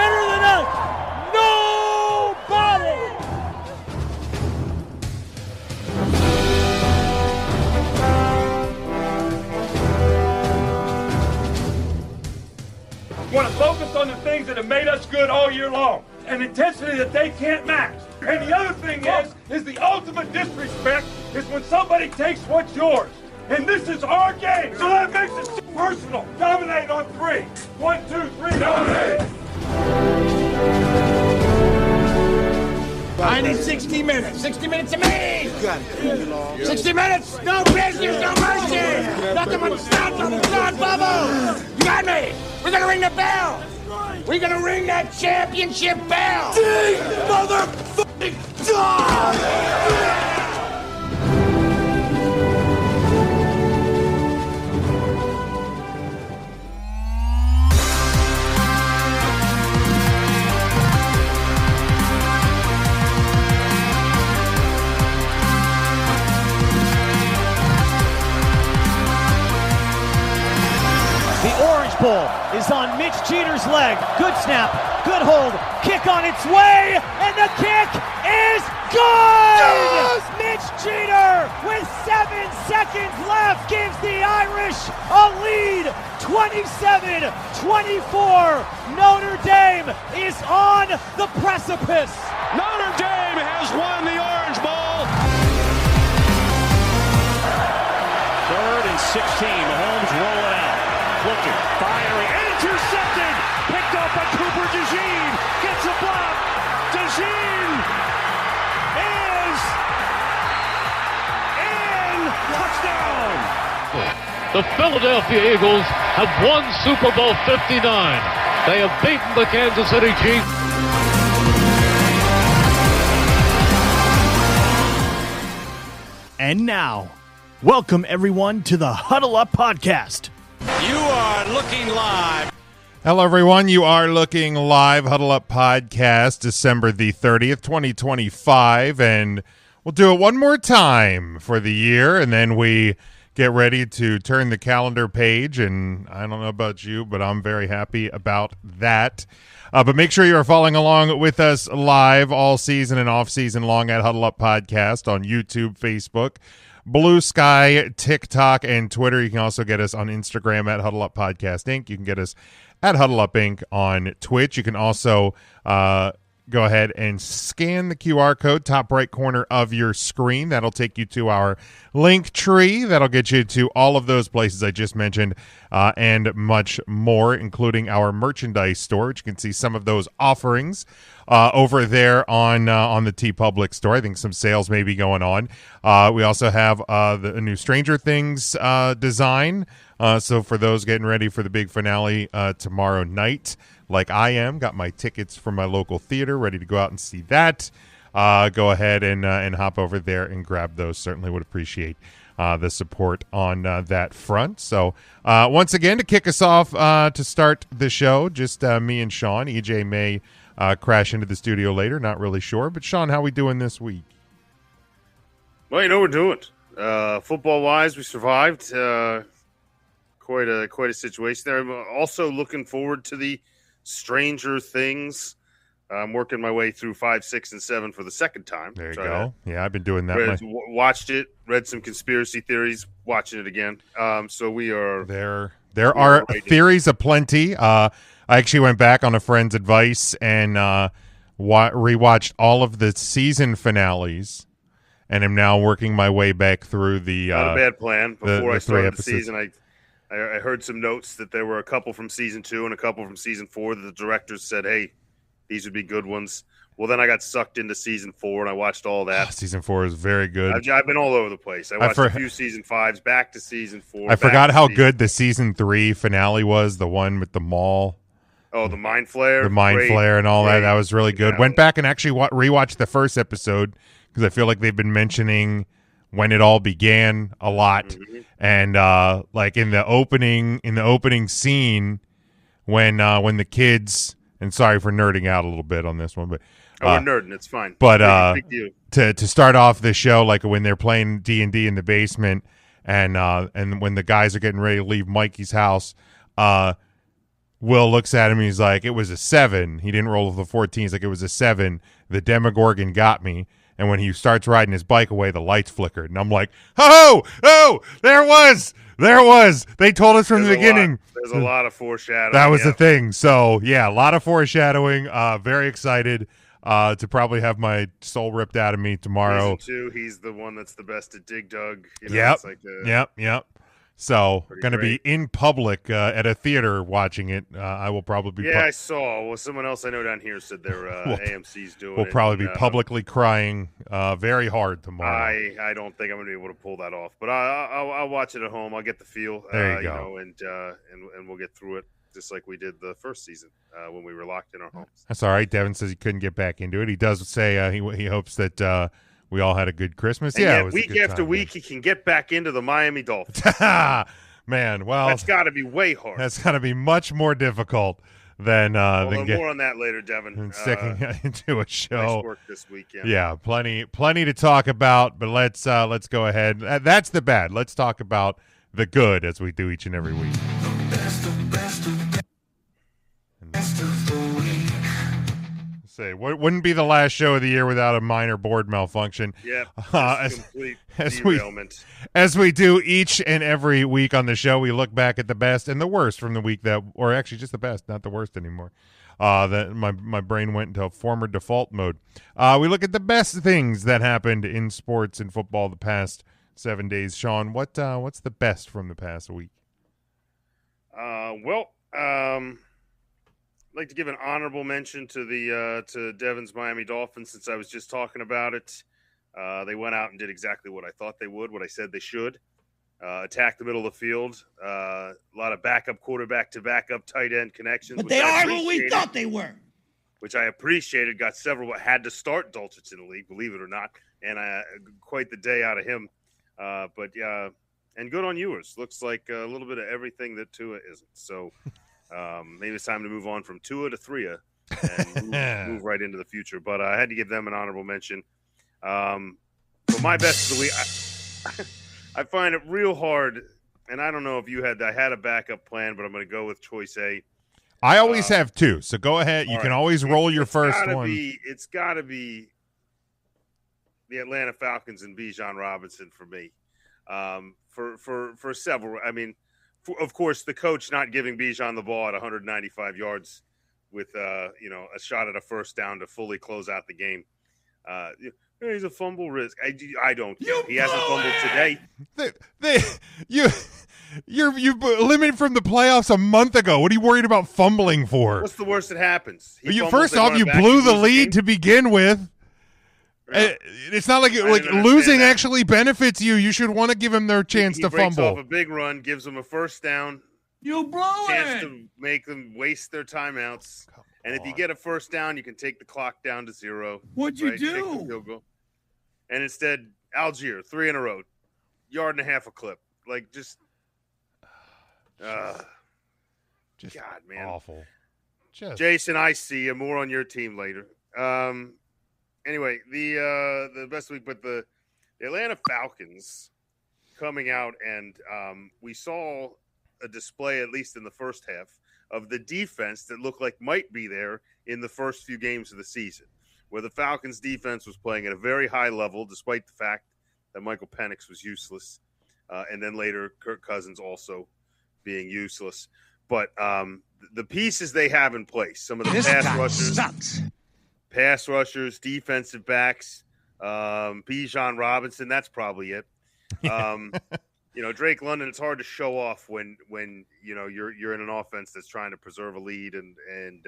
better than us? Nobody! We want to focus on the things that have made us good all year long. An intensity that they can't match. And the other thing is the ultimate disrespect is when somebody takes what's yours. And this is our game, so that makes it personal. Dominate on 3. 1, 2, 3, dominate. I need 60 minutes. 60 minutes of me! You got it. 60 minutes! No business, no mercy! Nothing but stop on the thought bubble! You got me! We're gonna ring the bell! We're gonna ring that championship bell! Ding! Motherfucking dog! Ball is on Mitch Jeter's leg. Good snap, good hold, kick on its way, and the kick is good! Yes! Mitch Jeter, with 7 seconds left, gives the Irish a lead, 27-24. Notre Dame is on the precipice. Notre Dame has won the Orange Bowl. 3rd and 16, Mahomes rolling out. Looking, firing, intercepted, picked up by Cooper DeJean, gets a block, DeJean is in, touchdown! The Philadelphia Eagles have won Super Bowl 59. They have beaten the Kansas City Chiefs. And now, welcome everyone to the Huddle Up Podcast. You are looking live. Hello, everyone. You are looking live. Huddle Up Podcast, December the 30th, 2025. And we'll do it one more time for the year. And then we get ready to turn the calendar page. And I don't know about you, but I'm very happy about that. But make sure you are following along with us live all season and off season long at Huddle Up Podcast on YouTube, Facebook, Blue Sky, TikTok, and Twitter. You can also get us on Instagram at Huddle Up Podcast Inc. You can get us at Huddle Up Inc. on Twitch. You can also go ahead and scan the QR code, top right corner of your screen. That'll take you to our link tree. That'll get you to all of those places I just mentioned and much more, including our merchandise store, which you can see some of those offerings over there on the TeePublic store. I think some sales may be going on. We also have the new Stranger Things design. So for those getting ready for the big finale tomorrow night, like I am, got my tickets from my local theater, ready to go out and see that. Go ahead and hop over there and grab those. Certainly would appreciate the support on that front. So once again, to kick us off to start the show, just me and Sean. EJ may crash into the studio later, not really sure. But Sean, how we doing this week? Well, you know we're doing. Football-wise, we survived. Quite a situation there. I'm also looking forward to the Stranger Things. I'm working my way through 5, 6, and 7 for the second time. There you go. Yeah, I've been doing that. Watched it, read some conspiracy theories, watching it again. So we are there are theories aplenty. I actually went back on a friend's advice and rewatched all of the season finales, and am now working my way back through the. Not a bad plan. Before I started the episodes. season, I heard some notes that there were a couple from season 2 and a couple from season 4 that the directors said, "Hey, these would be good ones." Well, then I got sucked into season 4 and I watched all that. Oh, season 4 is very good. I've been all over the place. I watched a few season 5s, back to season 4. I forgot how good the season 3 finale was. The one with the mall. Oh, the Mind Flare. The Mind Flare and all that. That was really good. Went back and actually rewatched the first episode because I feel like they've been mentioning when it all began a lot. Mm-hmm. And like in the opening scene when the kids, and sorry for nerding out a little bit on this one, but we're nerding, it's fine. But to start off the show, like when they're playing D&D in the basement, and when the guys are getting ready to leave Mikey's house, Will looks at him and he's like, it was a 7. He didn't roll the 14. He's like, it was a 7. The Demogorgon got me. And when he starts riding his bike away, the lights flickered. And I'm like, oh, there was. They told us from the beginning. There's a lot of foreshadowing. That was the thing. So, yeah, a lot of foreshadowing. Very excited to probably have my soul ripped out of me tomorrow. Season 2, he's the one that's the best at Dig Dug. Yep. So, going to be in public at a theater watching it. I will probably be. I saw. Well, someone else I know down here said their AMC's doing it. We'll probably be publicly crying very hard tomorrow. I don't think I'm going to be able to pull that off, but I'll watch it at home. I'll get the feel. There you go. And we'll get through it just like we did the first season when we were locked in our homes. That's all right. Devin says he couldn't get back into it. He does say he hopes that we all had a good Christmas. And it was week after week, he can get back into the Miami Dolphins. Man, well, that's got to be way hard. That's got to be much more difficult than more on that later, Devin. Sticking into a show. Nice work this weekend. Yeah, plenty to talk about. But let's go ahead. That's the bad. Let's talk about the good as we do each and every week. Say, wouldn't be the last show of the year without a minor board malfunction. Yeah, complete derailment. As we do each and every week on the show, we look back at the best and the worst from the week or actually just the best, not the worst anymore. That my brain went into former default mode. We look at the best things that happened in sports and football the past 7 days. Sean, what's the best from the past week? I'd like to give an honorable mention to Devin's Miami Dolphins since I was just talking about it. They went out and did exactly what I thought they would, what I said they should. Attack the middle of the field. A lot of backup quarterback to backup tight end connections. But they are what we thought they were. Which I appreciated. Got several. Had to start Dulcich in the league, believe it or not. And quite the day out of him. And good on yours. Looks like a little bit of everything that Tua isn't. So maybe it's time to move on from Tua to Threa and move right into the future. But I had to give them an honorable mention. For my best of the week, I find it real hard, and I don't know if you had. I had a backup plan, but I'm going to go with choice A. I always have two, so go ahead. You can always roll your first one. It's got to be the Atlanta Falcons and Bijan Robinson for me. For several. I mean, of course, the coach not giving Bijan the ball at 195 yards with a shot at a first down to fully close out the game. He's a fumble risk. I don't care. He hasn't fumbled today. You're eliminated from the playoffs a month ago. What are you worried about fumbling for? What's the worst that happens? First off, you blew the lead to begin with. Yeah. It's not like losing actually benefits you. You should want to give him their chance to fumble. He breaks off a big run, gives them a first down. You blow chance to make them waste their timeouts. And if you get a first down, you can take the clock down to 0. What'd you do? Take the field goal. And instead, Algier, 3 in a row, 1.5 yards a clip. Like, just God, man. Awful. Jason, I see you. More on your team later. Anyway, the best week, but the Atlanta Falcons coming out, and we saw a display, at least in the first half, of the defense that looked like might be there in the first few games of the season, where the Falcons defense was playing at a very high level, despite the fact that Michael Penix was useless. And then later, Kirk Cousins also being useless. But the pieces they have in place, some of the pass rushers, defensive backs, Bijan Robinson, that's probably it. Drake London, it's hard to show off when you're in an offense that's trying to preserve a lead and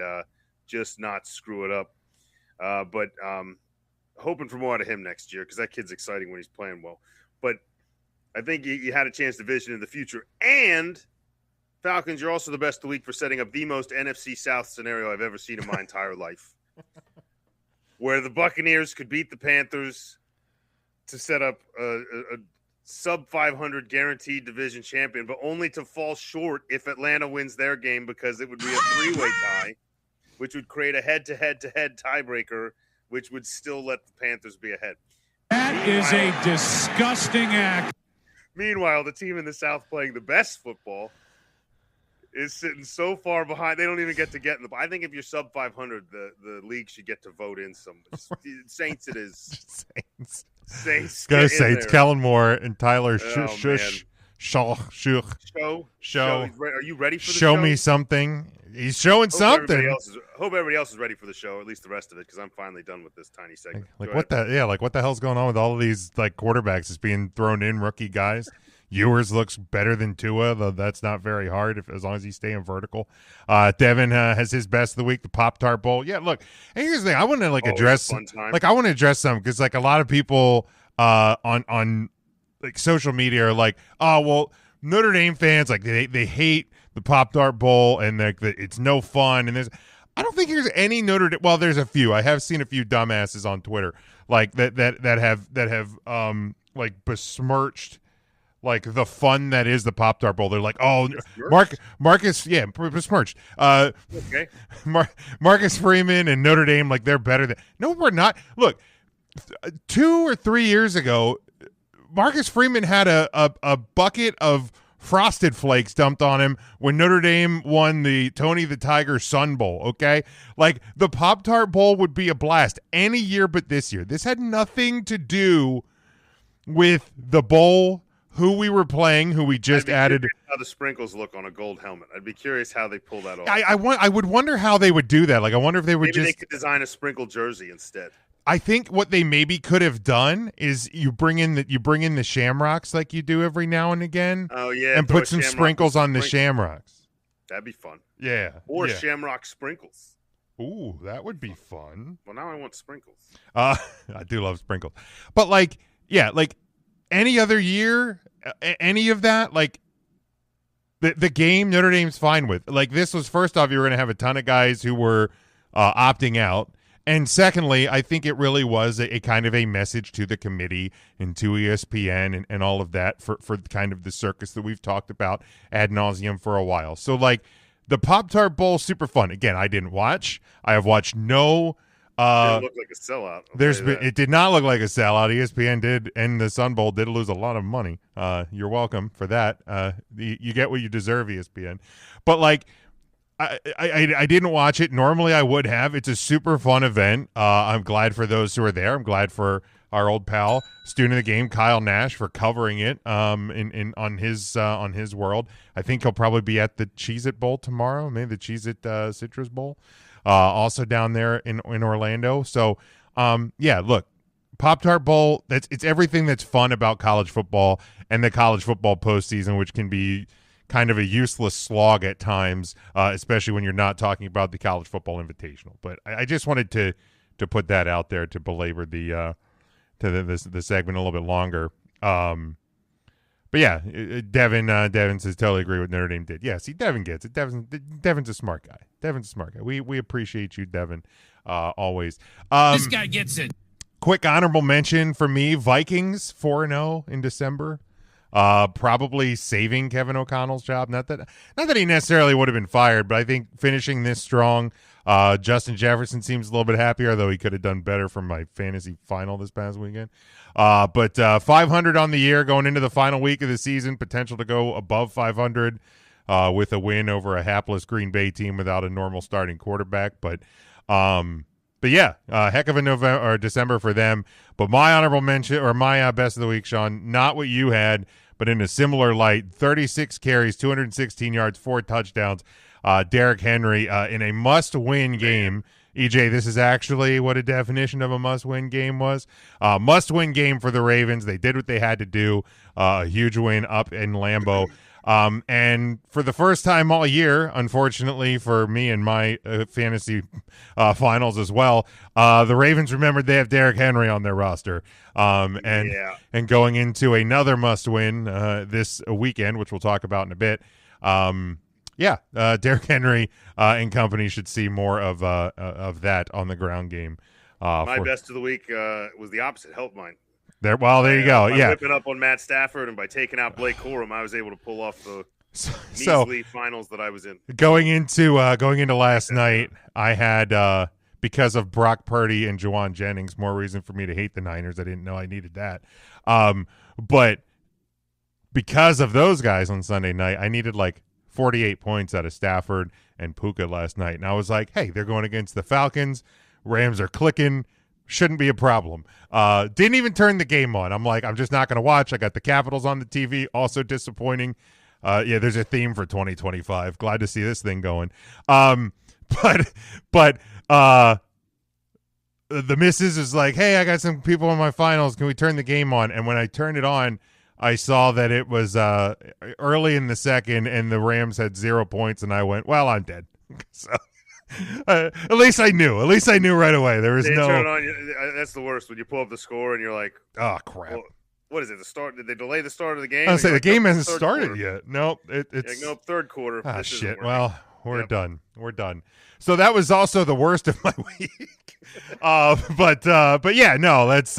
just not screw it up. But hoping for more out of him next year because that kid's exciting when he's playing well. But I think you had a chance to vision in the future. And Falcons, you're also the best of the week for setting up the most NFC South scenario I've ever seen in my entire life, where the Buccaneers could beat the Panthers to set up a sub-500 guaranteed division champion, but only to fall short if Atlanta wins their game because it would be a 3-way tie, which would create a head-to-head-to-head tiebreaker, which would still let the Panthers be ahead. That is a disgusting act. Meanwhile, the team in the South playing the best football is sitting so far behind. They don't even get in the. I think if you're sub 500, the league should get to vote in some. Saints it is. Saints. Go Saints. Kellen Moore and Tyler Show. Are you ready for the show? Show me something. He's showing something. Hope everybody else is ready for the show, or at least the rest of it, because I'm finally done with this tiny segment. Like what the hell's going on with all of these like quarterbacks that's being thrown in, rookie guys? Ewers looks better than Tua, though that's not very hard as long as he's staying vertical. Devin has his best of the week, the Pop-Tart Bowl. Yeah, look, and here's the thing. I want to address some because like a lot of people on like social media are like, oh well, Notre Dame fans like they hate the Pop-Tart Bowl and it's no fun. And I don't think there's any Notre Dame. Well, there's a few. I have seen a few dumbasses on Twitter like that have like besmirched like the fun that is the Pop-Tart Bowl. They're like, oh, Marcus, yeah, besmirched. Okay. Marcus Freeman and Notre Dame, like they're better than. No, we're not. Look, 2 or 3 years ago, Marcus Freeman had a bucket of Frosted Flakes dumped on him when Notre Dame won the Tony the Tiger Sun Bowl, okay? Like, the Pop-Tart Bowl would be a blast any year but this year. This had nothing to with the bowl, who we were playing, who we just added. How the sprinkles look on a gold helmet. I'd be curious how they pull that off. I would wonder how they would do that. Like, I wonder if they would Maybe they could design a sprinkle jersey instead. I think what they maybe could have done is you bring in the shamrocks like you do every now and again. Oh yeah, and put some sprinkles on the shamrocks. That'd be fun. Yeah, or shamrock sprinkles. Ooh, that would be fun. Well, now I want sprinkles. I do love sprinkles, but like, yeah, like any other year, any of that, like the game Notre Dame's fine with. Like this was first off, you were going to have a ton of guys who were opting out. And secondly, I think it really was a kind of a message to the committee and to ESPN and all of that for kind of the circus that we've talked about ad nauseum for a while. So, like, the Pop-Tart Bowl, super fun. Again, I didn't watch. I have watched no it didn't look like a sellout. It did not look like a sellout. ESPN did, and the Sun Bowl did lose a lot of money. You're welcome for that. You get what you deserve, ESPN. But, like, I didn't watch it. Normally I would have. It's a super fun event. I'm glad for those who are there. I'm glad for our old pal, student of the game, Kyle Nash, for covering it on his world. I think he'll probably be at the Cheez-It Bowl tomorrow, maybe the Cheez-It Citrus Bowl, also down there in Orlando. So, yeah, look, Pop-Tart Bowl, it's everything that's fun about college football and the college football postseason, which can be kind of a useless slog at times, especially when you're not talking about the college football invitational. But I just wanted to put that out there to belabor the segment a little bit longer. But yeah, Devin says totally agree with Notre Dame did. Yeah, see, Devin gets it. Devin's a smart guy. We appreciate you, Devin, always. This guy gets it. Quick honorable mention for me: Vikings 4-0 in December. Probably saving Kevin O'Connell's job. Not that he necessarily would have been fired, but I think finishing this strong. Justin Jefferson seems a little bit happier, though he could have done better from my fantasy final this past weekend. But 500 on the year going into the final week of the season, potential to go above 500 with a win over a hapless Green Bay team without a normal starting quarterback. But yeah, heck of a November or December for them. But my honorable mention or my best of the week, Sean, not what you had, but in a similar light: 36 carries, 216 yards, 4 touchdowns. Derrick Henry in a must-win game. EJ, this is actually what a definition of a must-win game was. Must-win game for the Ravens. They did what they had to do. A huge win up in Lambeau. And for the first time all year, unfortunately for me and my fantasy finals as well, the Ravens remembered they have Derrick Henry on their roster. And going into another must-win this weekend, which we'll talk about in a bit. Derrick Henry and company should see more of that on the ground game. My best of the week was the opposite. Help mine. There you go. By whipping up on Matt Stafford and by taking out Blake Corum, I was able to pull off the measly finals that I was in. Going into last night, I had because of Brock Purdy and Juwan Jennings, more reason for me to hate the Niners. I didn't know I needed that, but because of those guys on Sunday night, I needed like 48 points out of Stafford and Puka last night. And I was like, hey, they're going against the Falcons. Rams are clicking. Shouldn't be a problem. Didn't even turn the game on. I'm like, I'm just not going to watch. I got the Capitals on the TV. Also disappointing. Yeah, there's a theme for 2025. Glad to see this thing going. But the missus is like, hey, I got some people in my finals. Can we turn the game on? And when I turned it on, I saw that it was early in the second, and the Rams had 0 points, and I went, well, I'm dead. So at least I knew. At least I knew right away. There was no. Turn it on, that's the worst when you pull up the score and you're like, oh crap. Well, what is it? The start? Did they delay the start of the game? I was say the like, game nope, hasn't started yet. Nope, it's nope, third quarter. Ah, shit. Well, we're done. We're done. So that was also the worst of my week. But yeah, no, let's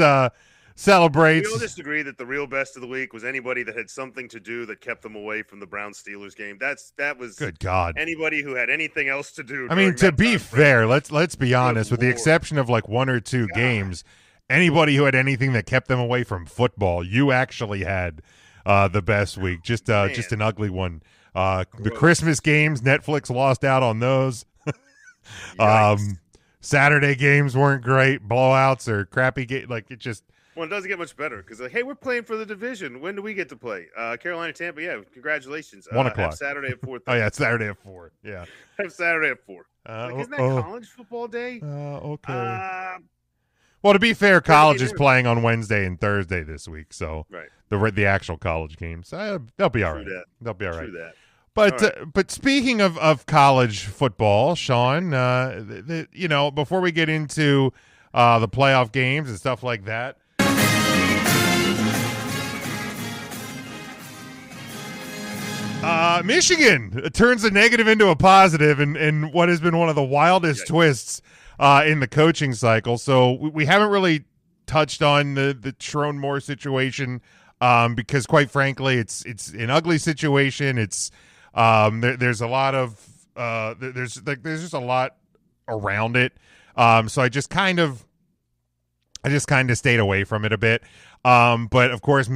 celebrate. We all just agree that the real best of the week was anybody that had something to do that kept them away from the Browns-Steelers game. That was good God. Anybody who had anything else to do. I mean, to be fair, let's be honest. With the exception of like one or two games, anybody who had anything that kept them away from football, you actually had the best week. Just an ugly one. The Christmas games, Netflix lost out on those. Saturday games weren't great. Blowouts or crappy game. Like it just. Well, it doesn't get much better because, like, hey, we're playing for the division. When do we get to play? Carolina, Tampa. Yeah, congratulations. 1 o'clock. Saturday at 4:30. Oh yeah, it's Saturday at 4. Yeah, have Saturday at 4. Isn't that college football day? Okay. Well, to be fair, college is playing on Wednesday and Thursday this week, so right. The actual college games, they'll be all right. They'll be all right. True that. But speaking of college football, Sean, before we get into the playoff games and stuff like that. Michigan turns a negative into a positive in what has been one of the wildest twists in the coaching cycle. So we haven't really touched on the Sharon Moore situation because, quite frankly, it's an ugly situation. It's there's a lot of there's just a lot around it. So I just kind of stayed away from it a bit. But of course,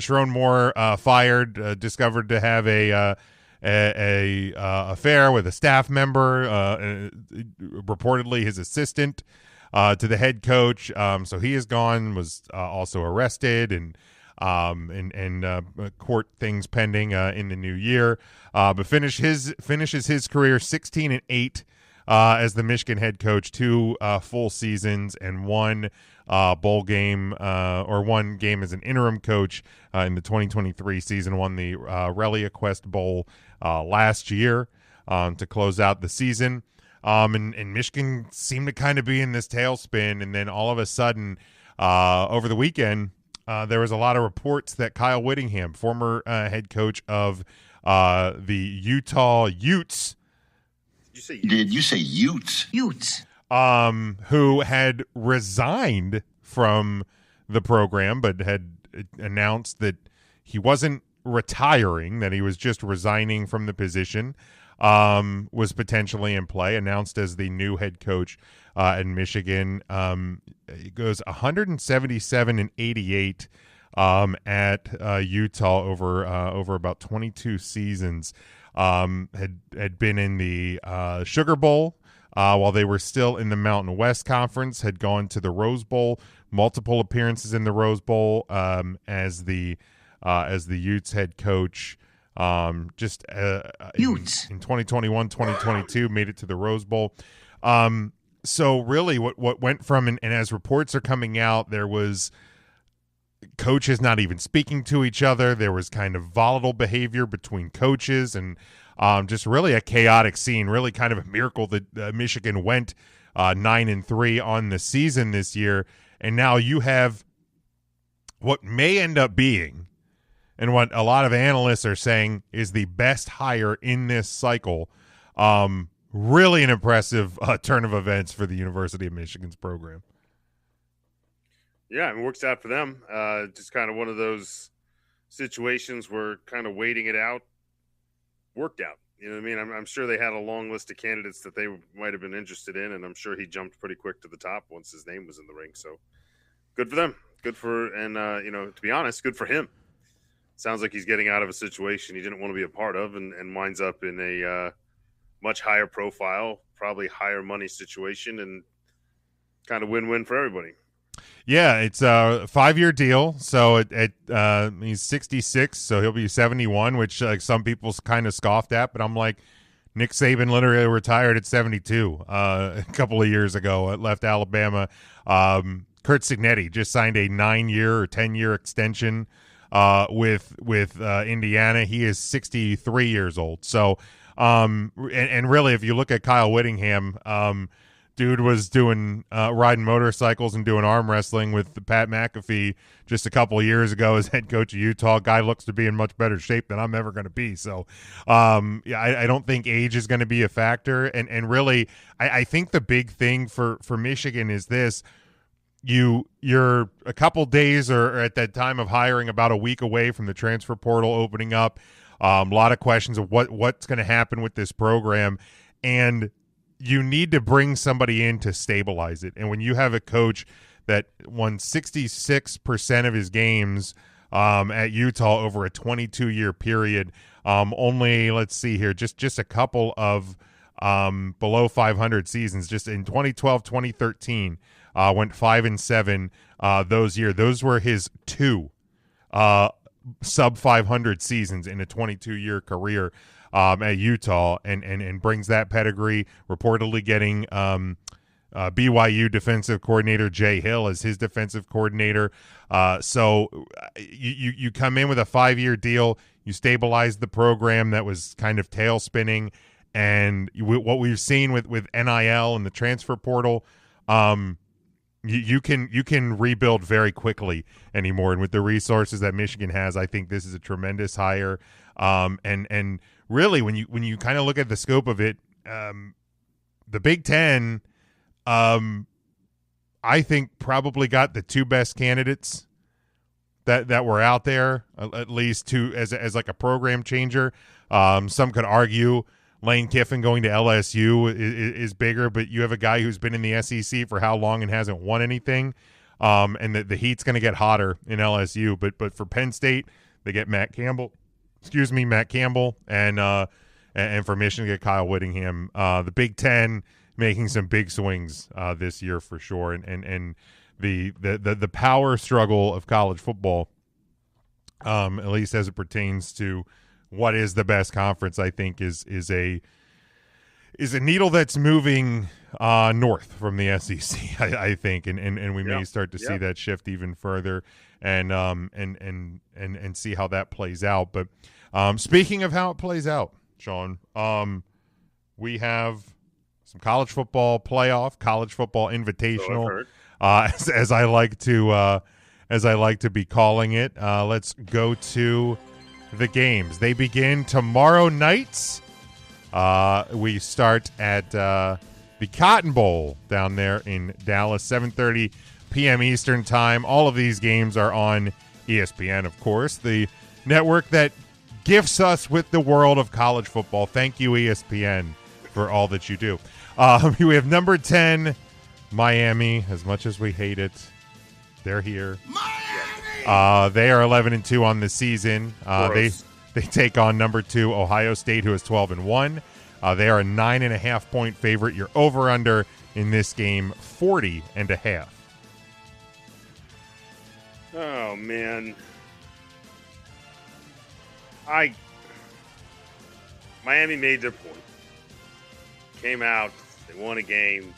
Sharon Moore fired, discovered to have a affair with a staff member, reportedly his assistant, to the head coach. So he is gone. Was also arrested and court things pending in the new year. But finishes his career 16-8 as the Michigan head coach, 2 full seasons and 1 bowl game or 1 game as an interim coach in the 2023 season. Won the ReliaQuest Bowl last year to close out the season. And Michigan seemed to kind of be in this tailspin, and then all of a sudden over the weekend there was a lot of reports that Kyle Whittingham, former head coach of the Utah Utes. Did you say Utes? Utes. Who had resigned from the program, but had announced that he wasn't retiring, that he was just resigning from the position, was potentially in play, announced as the new head coach in Michigan. It goes 177-88 at Utah over about 22 seasons. Had been in the Sugar Bowl while they were still in the Mountain West Conference, had gone to the Rose Bowl, multiple appearances in the Rose Bowl as the Utes head coach. Utes. In 2021, 2022, made it to the Rose Bowl. So really what went from, and as reports are coming out, there was coaches not even speaking to each other. There was kind of volatile behavior between coaches and just really a chaotic scene, really kind of a miracle that Michigan went 9-3 on the season this year. And now you have what may end up being, and what a lot of analysts are saying is the best hire in this cycle. Really an impressive turn of events for the University of Michigan's program. Yeah, it works out for them. Just kind of one of those situations where kind of waiting it out worked out. You know what I mean? I'm sure they had a long list of candidates that they might have been interested in, and I'm sure he jumped pretty quick to the top once his name was in the ring. So good for them. Good for, and to be honest, good for him. sounds like he's getting out of a situation he didn't want to be a part of, and winds up in a much higher profile, probably higher money situation, and kind of win-win for everybody. Yeah, it's a 5-year deal. So he's 66, so he'll be 71, which some people kind of scoffed at. But I'm like, Nick Saban literally retired at 72 a couple of years ago. Left Alabama. Kurt Signetti just signed a 9-year or 10-year extension with Indiana. He is 63 years old. So, and really, if you look at Kyle Whittingham, dude was doing riding motorcycles and doing arm wrestling with Pat McAfee just a couple of years ago as head coach of Utah. Guy looks to be in much better shape than I'm ever going to be. So, I don't think age is going to be a factor. And really, I think the big thing for Michigan is this. You're a couple days or at that time of hiring about a week away from the transfer portal opening up. A lot of questions of what's going to happen with this program. And you need to bring somebody in to stabilize it. And when you have a coach that won 66% of his games at Utah over a 22-year period, only, let's see here, just a couple of below 500 seasons, just in 2012, 2013, went 5-7 those years. Those were his 2 sub 500 seasons in a 22-year career at Utah, and brings that pedigree, reportedly getting BYU defensive coordinator Jay Hill as his defensive coordinator. So you come in with a 5-year deal, you stabilize the program that was kind of tail spinning, and what we've seen with NIL and the transfer portal, you can rebuild very quickly anymore. And with the resources that Michigan has, I think this is a tremendous hire. And really, when you kind of look at the scope of it, the Big Ten, I think probably got the 2 best candidates that were out there, at least two as like a program changer. Some could argue Lane Kiffin going to LSU is bigger, but you have a guy who's been in the SEC for how long and hasn't won anything. And the heat's going to get hotter in LSU. But for Penn State, they get Matt Campbell, and for Michigan, they get Kyle Whittingham. The Big Ten making some big swings this year for sure, and the power struggle of college football, at least as it pertains to what is the best conference, I think is a needle that's moving north from the SEC. I think, and we may start to see that shift even further, and see how that plays out. But speaking of how it plays out, Sean, we have some college football playoff, college football invitational, as I like to be calling it. Let's go to the games. They begin tomorrow night. We start at the Cotton Bowl down there in Dallas, 7:30 p.m. Eastern time. All of these games are on ESPN, of course, the network that gifts us with the world of college football. Thank you, ESPN, for all that you do. We have number 10, Miami. As much as we hate it, they're here. They are 11-2 on the season. They take on number 2 Ohio State, who is 12-1. They are a 9.5-point favorite. Your over/under in this game, 40.5. Oh man, Miami made their point. Came out, they won a game.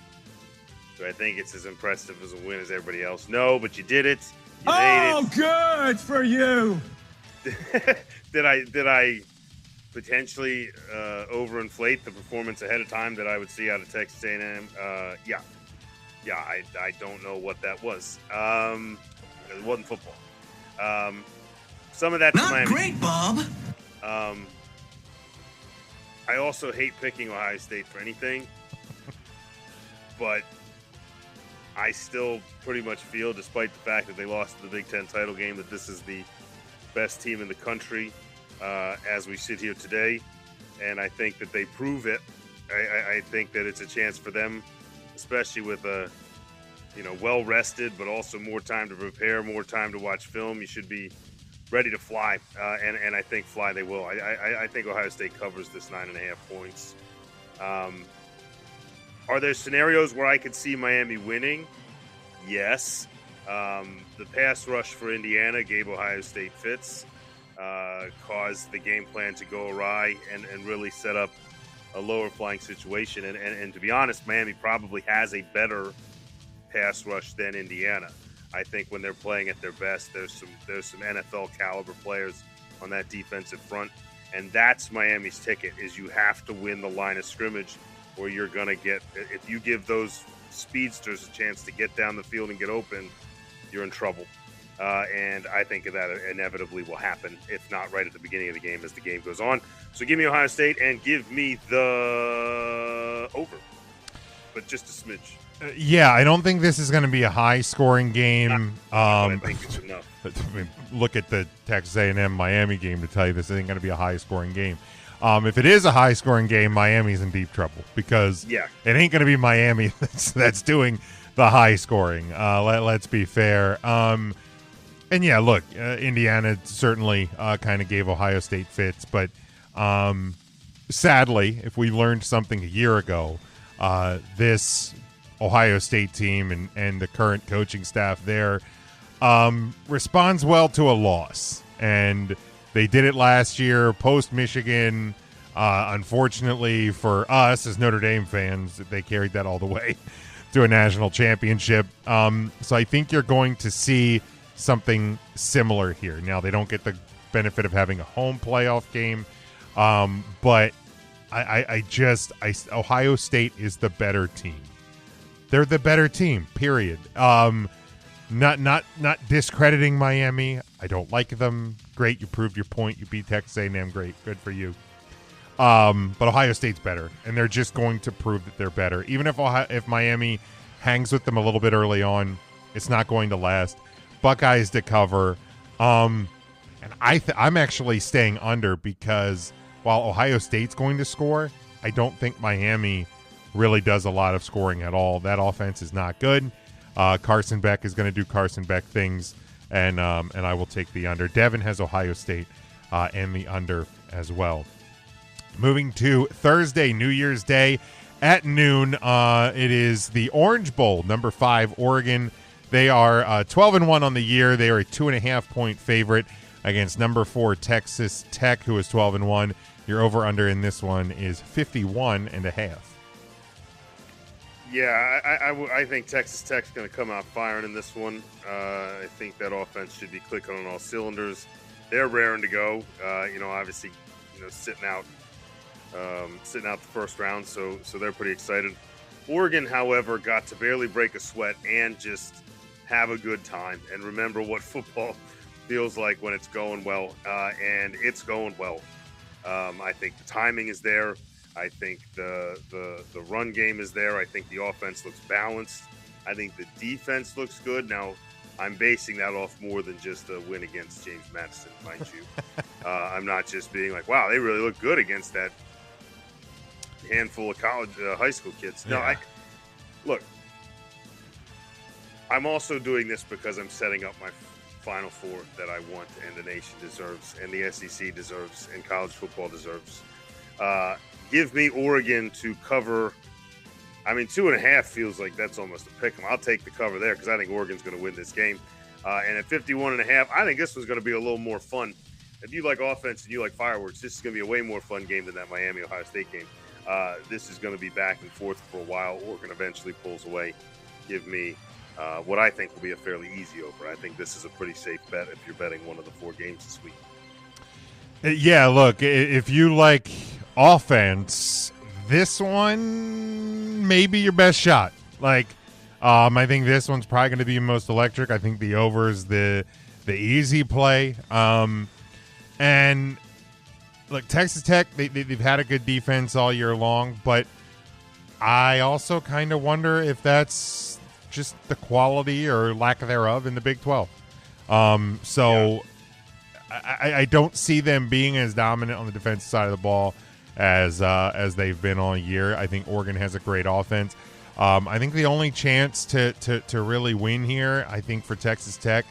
Do I think it's as impressive as a win as everybody else? No, but you did it. You made it. Good for you. Did I potentially overinflate the performance ahead of time that I would see out of Texas A&M? Yeah. I don't know what that was. It wasn't football. Some of that's Not Miami. great, Bob. I also hate picking Ohio State for anything, but I still pretty much feel, despite the fact that they lost the Big Ten title game, that this is the best team in the country as we sit here today, and I think that they prove it. I think that it's a chance for them, especially with a well rested, but also more time to prepare, more time to watch film. You should be ready to fly, and I think fly they will. I think Ohio State covers this 9.5 points. Are there scenarios where I could see Miami winning? Yes. The pass rush for Indiana gave Ohio State fits, caused the game plan to go awry, and really set up a lower flying situation. And to be honest, Miami probably has a better pass rush than Indiana. I think when they're playing at their best, there's some NFL caliber players on that defensive front, and that's Miami's ticket. Is you have to win the line of scrimmage, or you're going to get, if you give those speedsters a chance to get down the field and get open, you're in trouble. And I think that inevitably will happen, if not right at the beginning of the game as the game goes on. So give me Ohio State and give me the over, but just a smidge. Yeah, I don't think this is going to be a high-scoring game. I think it's enough. I mean, look at the Texas A&M Miami game to tell you this ain't going to be a high-scoring game. If it is a high-scoring game, Miami's in deep trouble because it ain't going to be Miami that's doing the high scoring. Let's be fair. And yeah, look, Indiana certainly kind of gave Ohio State fits, but sadly, if we learned something a year ago, this Ohio State team and the current coaching staff there responds well to a loss. And they did it last year post-Michigan. Unfortunately for us as Notre Dame fans, they carried that all the way to a national championship. So I think you're going to see something similar here. Now, they don't get the benefit of having a home playoff game, but Ohio State is the better team. They're the better team, period. Not discrediting Miami. I don't like them. Great, you proved your point. You beat Texas A&M. Great, good for you. But Ohio State's better, and they're just going to prove that they're better. Even if Miami hangs with them a little bit early on, it's not going to last. Buckeyes to cover. And I'm actually staying under because while Ohio State's going to score, I don't think Miami really does a lot of scoring at all. That offense is not good. Carson Beck is going to do Carson Beck things, and I will take the under. Devin has Ohio State and the under as well. Moving to Thursday, New Year's Day at noon. It is the Orange Bowl, number 5, Oregon. They are 12-1 on the year. They are a 2.5-point favorite against number 4 Texas Tech, who is 12-1. Your over/under in this one is 51.5. Yeah, I think Texas Tech's going to come out firing in this one. I think that offense should be clicking on all cylinders. They're raring to go. Obviously, sitting out the first round, so they're pretty excited. Oregon, however, got to barely break a sweat and just have a good time and remember what football feels like when it's going well, and it's going well. I think the timing is there. I think the run game is there. I think the offense looks balanced. I think the defense looks good. Now, I'm basing that off more than just a win against James Madison, mind you. I'm not just being like, wow, they really look good against that handful of high school kids. No, look, I'm also doing this because I'm setting up my Final Four that I want and the nation deserves and the SEC deserves and college football deserves. Give me Oregon to cover. I mean, 2.5 feels like that's almost a pick 'em. I'll take the cover there because I think Oregon's going to win this game. And at 51.5, I think this one's going to be a little more fun. If you like offense and you like fireworks, this is going to be a way more fun game than that Miami-Ohio State game. This is going to be back and forth for a while. Oregon eventually pulls away. Give me what I think will be a fairly easy over. I think this is a pretty safe bet if you're betting one of the 4 games this week. Yeah, look, if you like offense, this one may be your best shot. I think this one's probably going to be most electric. I think the over is the easy play. And look, Texas Tech, they've had a good defense all year long, but I also kind of wonder if that's just the quality or lack thereof in the Big 12. I don't see them being as dominant on the defensive side of the ball as they've been all year. I think Oregon has a great offense. I think the only chance to really win here, I think for Texas Tech,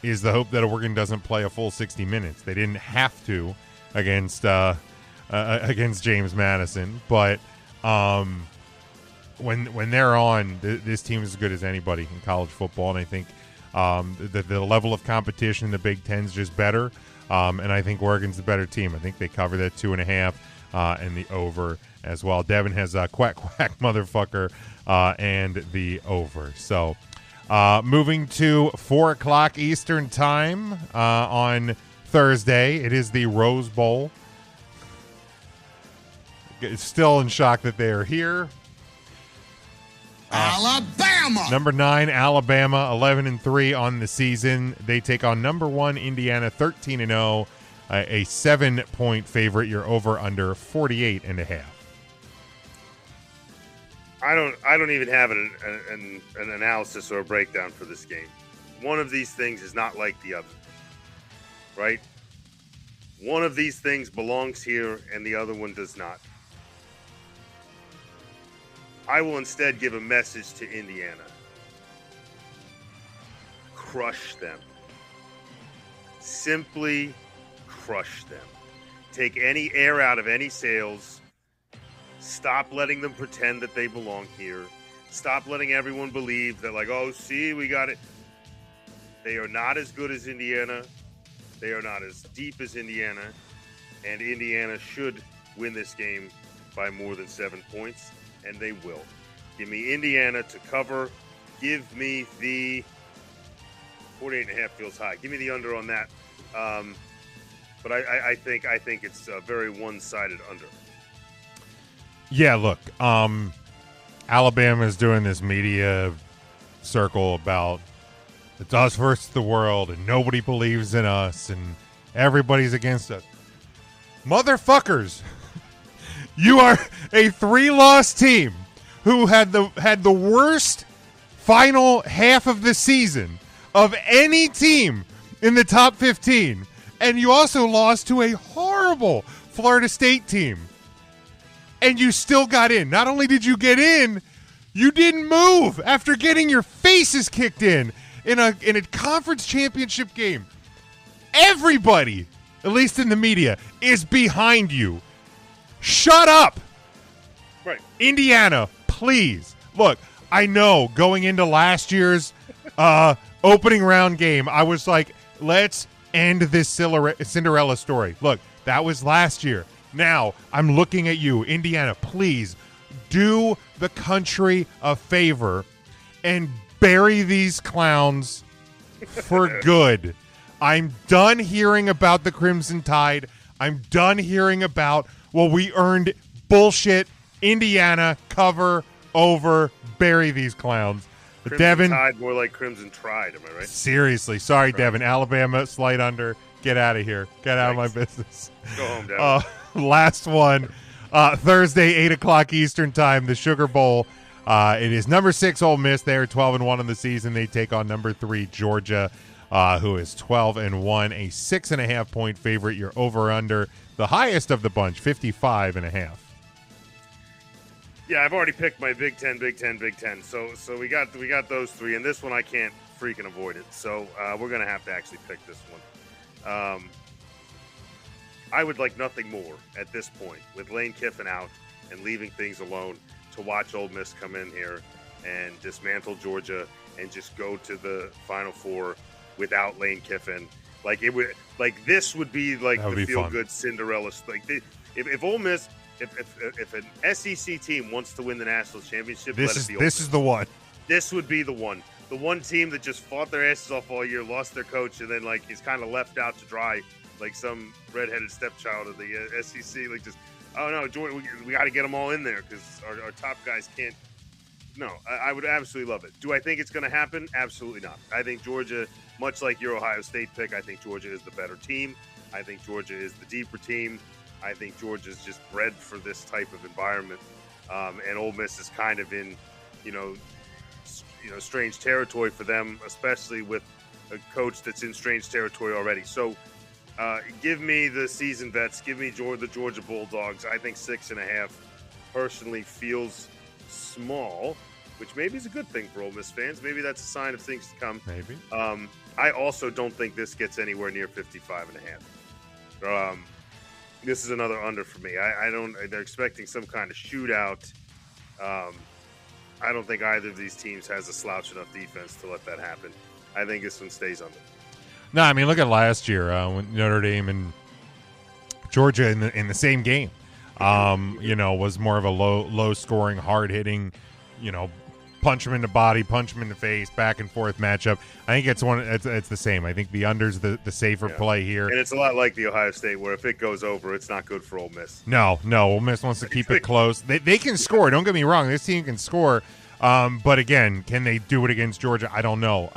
is the hope that Oregon doesn't play a full 60 minutes. They didn't have to against James Madison, but when they're on, this team is as good as anybody in college football, and I think the level of competition in the Big Ten is just better, and I think Oregon's the better team. I think they cover that 2.5 and the over as well. Devin has a quack motherfucker and the over. So moving to 4 o'clock Eastern time on Thursday, it is the Rose Bowl. Still in shock that they are here. Alabama! Number 9, Alabama, 11-3 on the season. They take on number 1, Indiana, 13-0, a 7-point favorite. You're over under 48.5. I don't even have an analysis or a breakdown for this game. One of these things is not like the other, right? One of these things belongs here and the other one does not. I will instead give a message to Indiana. Crush them. Simply crush them. Take any air out of any sails. Stop letting them pretend that they belong here. Stop letting everyone believe that, like, oh, see, we got it. They are not as good as Indiana. They are not as deep as Indiana. And Indiana should win this game by more than 7 points. And they will. Give me Indiana to cover. Give me the 48.5 feels high. Give me the under on that. But I think it's a very one-sided under. Yeah, look, Alabama is doing this media circle about it's us versus the world, and nobody believes in us, and everybody's against us. Motherfuckers! You are a 3-loss team who had the worst final half of the season of any team in the top 15. And you also lost to a horrible Florida State team. And you still got in. Not only did you get in, you didn't move after getting your faces kicked in a conference championship game. Everybody, at least in the media, is behind you. Shut up. Right. Indiana, please. Look, I know going into last year's opening round game, I was like, let's end this Cinderella story. Look, that was last year. Now, I'm looking at you. Indiana, please do the country a favor and bury these clowns for good. I'm done hearing about the Crimson Tide. I'm done hearing about, well, we earned bullshit. Indiana, cover, over, bury these clowns. Crimson Devin, Tide, more like Crimson Tried, am I right? Seriously. Sorry, right. Devin. Alabama, slight under. Get out of here. Get out of my business. Go home, Devin. Last one, Thursday, 8 o'clock Eastern time, the Sugar Bowl. It is number 6 Ole Miss. They are 12-1 in the season. They take on number 3 Georgia, who is 12-1, a 6.5-point favorite. You're over under the highest of the bunch, 55.5. Yeah, I've already picked my Big Ten. So we got those three, and this one I can't freaking avoid it. So we're gonna have to actually pick this one. I would like nothing more at this point, with Lane Kiffin out and leaving things alone, to watch Ole Miss come in here and dismantle Georgia and just go to the Final Four without Lane Kiffin. This would be like the feel-good Cinderella. Like if Ole Miss. If an SEC team wants to win the national championship, this is the one. This would be the one. The one team that just fought their asses off all year, lost their coach, and then is kind of left out to dry, like some redheaded stepchild of the SEC. Like just, oh no, Jordan, we got to get them all in there because our top guys can't. No, I would absolutely love it. Do I think it's going to happen? Absolutely not. I think Georgia, much like your Ohio State pick, I think Georgia is the better team. I think Georgia is the deeper team. I think Georgia's just bred for this type of environment, and Ole Miss is kind of in, strange territory for them, especially with a coach that's in strange territory already. So, give me the seasoned vets. Give me the Georgia Bulldogs. I think 6.5 personally feels small, which maybe is a good thing for Ole Miss fans. Maybe that's a sign of things to come. Maybe. I also don't think this gets anywhere near 55.5. This is another under for me. I don't. They're expecting some kind of shootout. I don't think either of these teams has a slouch enough defense to let that happen. I think this one stays under. No, I mean, look at last year when Notre Dame and Georgia in the same game. Was more of a low scoring, hard hitting, punch him in the body, punch him in the face, back and forth matchup. I think it's the same. I think the under's the safer play here. And it's a lot like the Ohio State, where if it goes over, it's not good for Ole Miss. No, Ole Miss wants to keep it close. They can score. Don't get me wrong. This team can score. But again, can they do it against Georgia? I don't know.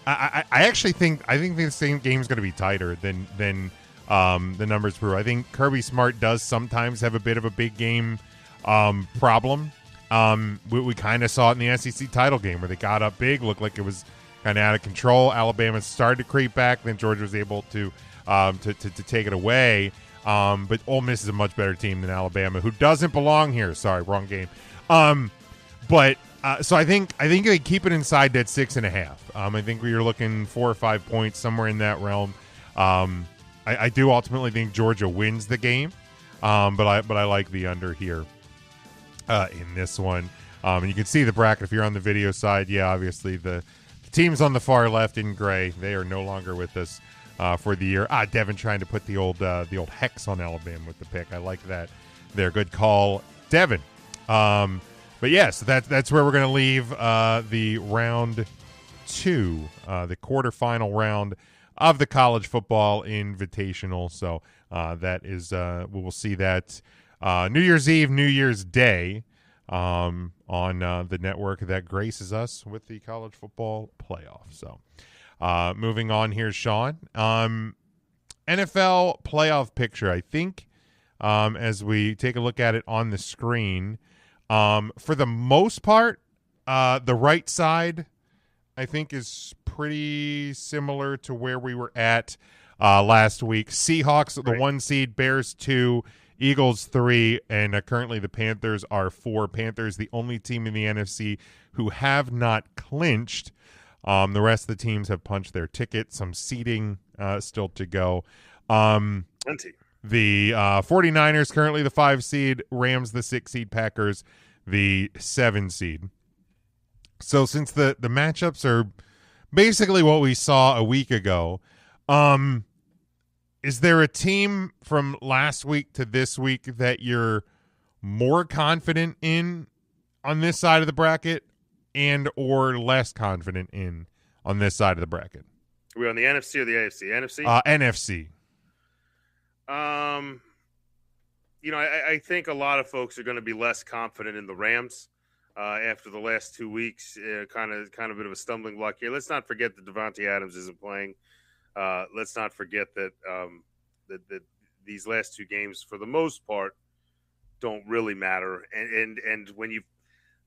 I actually think the same game is going to be tighter than the numbers prove. I think Kirby Smart does sometimes have a bit of a big game problem. We kind of saw it in the SEC title game where they got up big, looked like it was kind of out of control. Alabama started to creep back, then Georgia was able to take it away. But Ole Miss is a much better team than Alabama, who doesn't belong here. Sorry, wrong game. So I think they keep it inside that 6.5. I think we are looking 4 or 5 points somewhere in that realm. I do ultimately think Georgia wins the game, but I like the under here in this one. And you can see the bracket if you're on the video side. Yeah, obviously the teams on the far left in gray, they are no longer with us for the year. Devin trying to put the old hex on Alabama with the pick. I like that. There, good call, Devin. But yes, that's where we're going to leave the round 2, the quarterfinal round of the college football invitational. So that is we will see that New Year's Eve, New Year's Day on the network that graces us with the college football playoff. So moving on here, Sean. NFL playoff picture, I think, as we take a look at it on the screen, for the most part, the right side, I think, is pretty similar to where we were at last week. Seahawks, the 1 seed, Bears 2, Eagles 3, and currently the Panthers are 4. Panthers, the only team in the NFC who have not clinched. The rest of the teams have punched their ticket. Some seeding still to go. Plenty. The 49ers, currently the 5 seed, Rams, the 6 seed, Packers, the 7 seed. So since the matchups are basically what we saw a week ago, is there a team from last week to this week that you're more confident in on this side of the bracket and or less confident in on this side of the bracket? Are we on the NFC or the AFC? NFC? NFC. I think a lot of folks are going to be less confident in the Rams after the last 2 weeks. Kind of a bit of a stumbling block here. Let's not forget that Devontae Adams isn't playing. Let's not forget that that these last 2 games, for the most part, don't really matter. And when you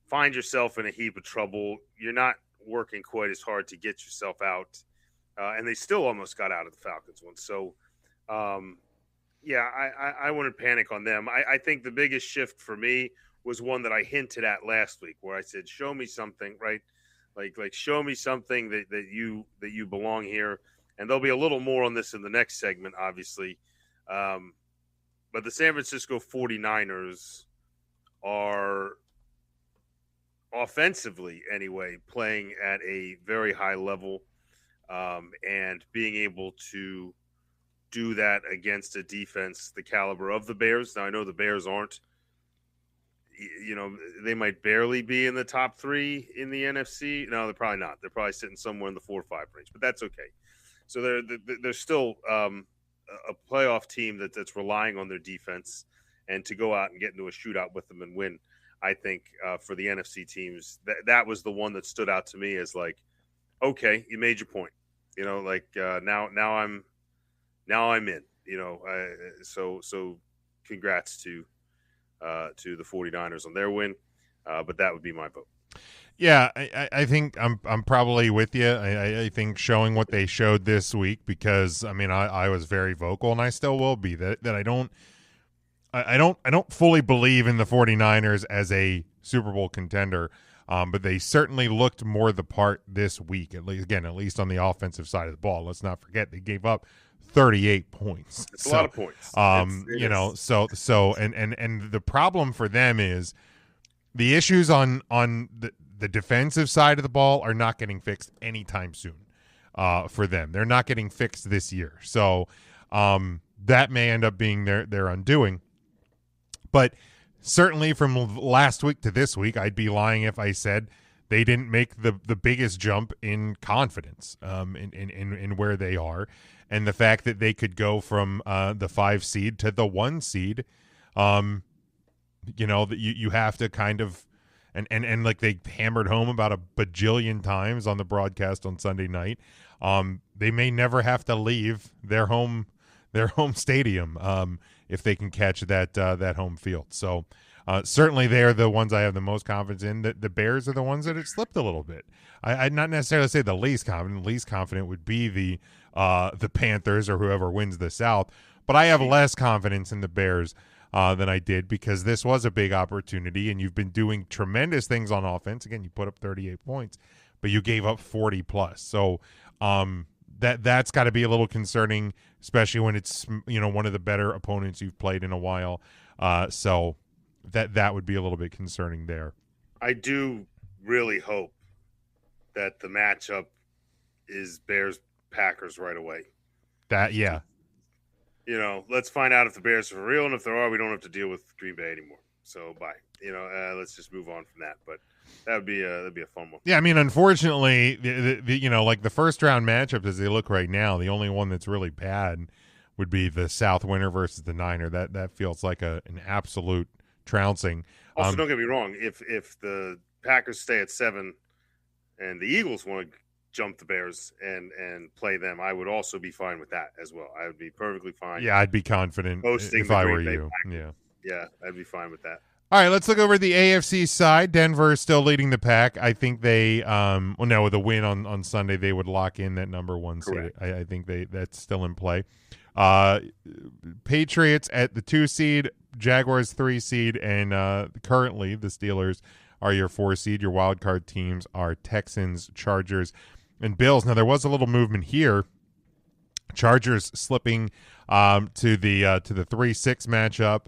find yourself in a heap of trouble, you're not working quite as hard to get yourself out. And they still almost got out of the Falcons one. So, I wouldn't panic on them. I think the biggest shift for me was one that I hinted at last week, where I said, show me something, right? Like show me something that you belong here. And there'll be a little more on this in the next segment, obviously. But the San Francisco 49ers are offensively, anyway, playing at a very high level and being able to do that against a defense the caliber of the Bears. Now, I know the Bears aren't. They might barely be in the top 3 in the NFC. No, they're probably not. They're probably sitting somewhere in the 4 or 5 range, but that's okay. So they're still a playoff team that's relying on their defense, and to go out and get into a shootout with them and win, I think for the NFC teams, that was the one that stood out to me as like, okay, you made your point. Now I'm in. So congrats to the 49ers on their win, but that would be my vote. Yeah, I think I'm probably with you. I think showing what they showed this week, because I was very vocal, and I still will be, that I don't fully believe in the 49ers as a Super Bowl contender. But they certainly looked more the part this week, at least on the offensive side of the ball. Let's not forget they gave up 38 points. It's a lot of points. And the problem for them is the issues on the defensive side of the ball are not getting fixed anytime soon. For them, they're not getting fixed this year. So that may end up being their undoing. But certainly from last week to this week, I'd be lying if I said they didn't make the biggest jump in confidence in where they are. And the fact that they could go from the 5 seed to the 1 seed, that you have to kind of and like they hammered home about a bajillion times on the broadcast on Sunday night. They may never have to leave their home stadium if they can catch that home field. So certainly they're the ones I have the most confidence in. The Bears are the ones that it slipped a little bit. I'd not necessarily say the least confident. Least confident would be the Panthers or whoever wins the South. But I have less confidence in the Bears than I did because this was a big opportunity, and you've been doing tremendous things on offense. Again, you put up 38 points, but you gave up 40 plus. So that's got to be a little concerning, especially when it's one of the better opponents you've played in a while. So that would be a little bit concerning there. I do really hope that the matchup is Bears-Packers right away. Let's find out if the Bears are for real, and if there are, we don't have to deal with Green Bay anymore. So bye. Let's just move on from that. But that'd be a fun one. Yeah, I mean, unfortunately, the first round matchups as they look right now, the only one that's really bad would be the South winner versus the Niner. That feels like an absolute trouncing. Also, don't get me wrong. If the Packers stay at 7 and the Eagles want to jump the Bears and play them, I would also be fine with that as well. I would be perfectly fine. Yeah, I'd be confident if I were you. Yeah, I'd be fine with that. All right, let's look over the AFC side. Denver is still leading the pack. I think they, with a win on Sunday, they would lock in that number 1 seed. I think that's still in play. Patriots at the 2 seed, Jaguars 3 seed, and currently the Steelers are your 4 seed. Your wild card teams are Texans, Chargers, and Bills. Now there was a little movement here. Chargers slipping to the 3-6 matchup.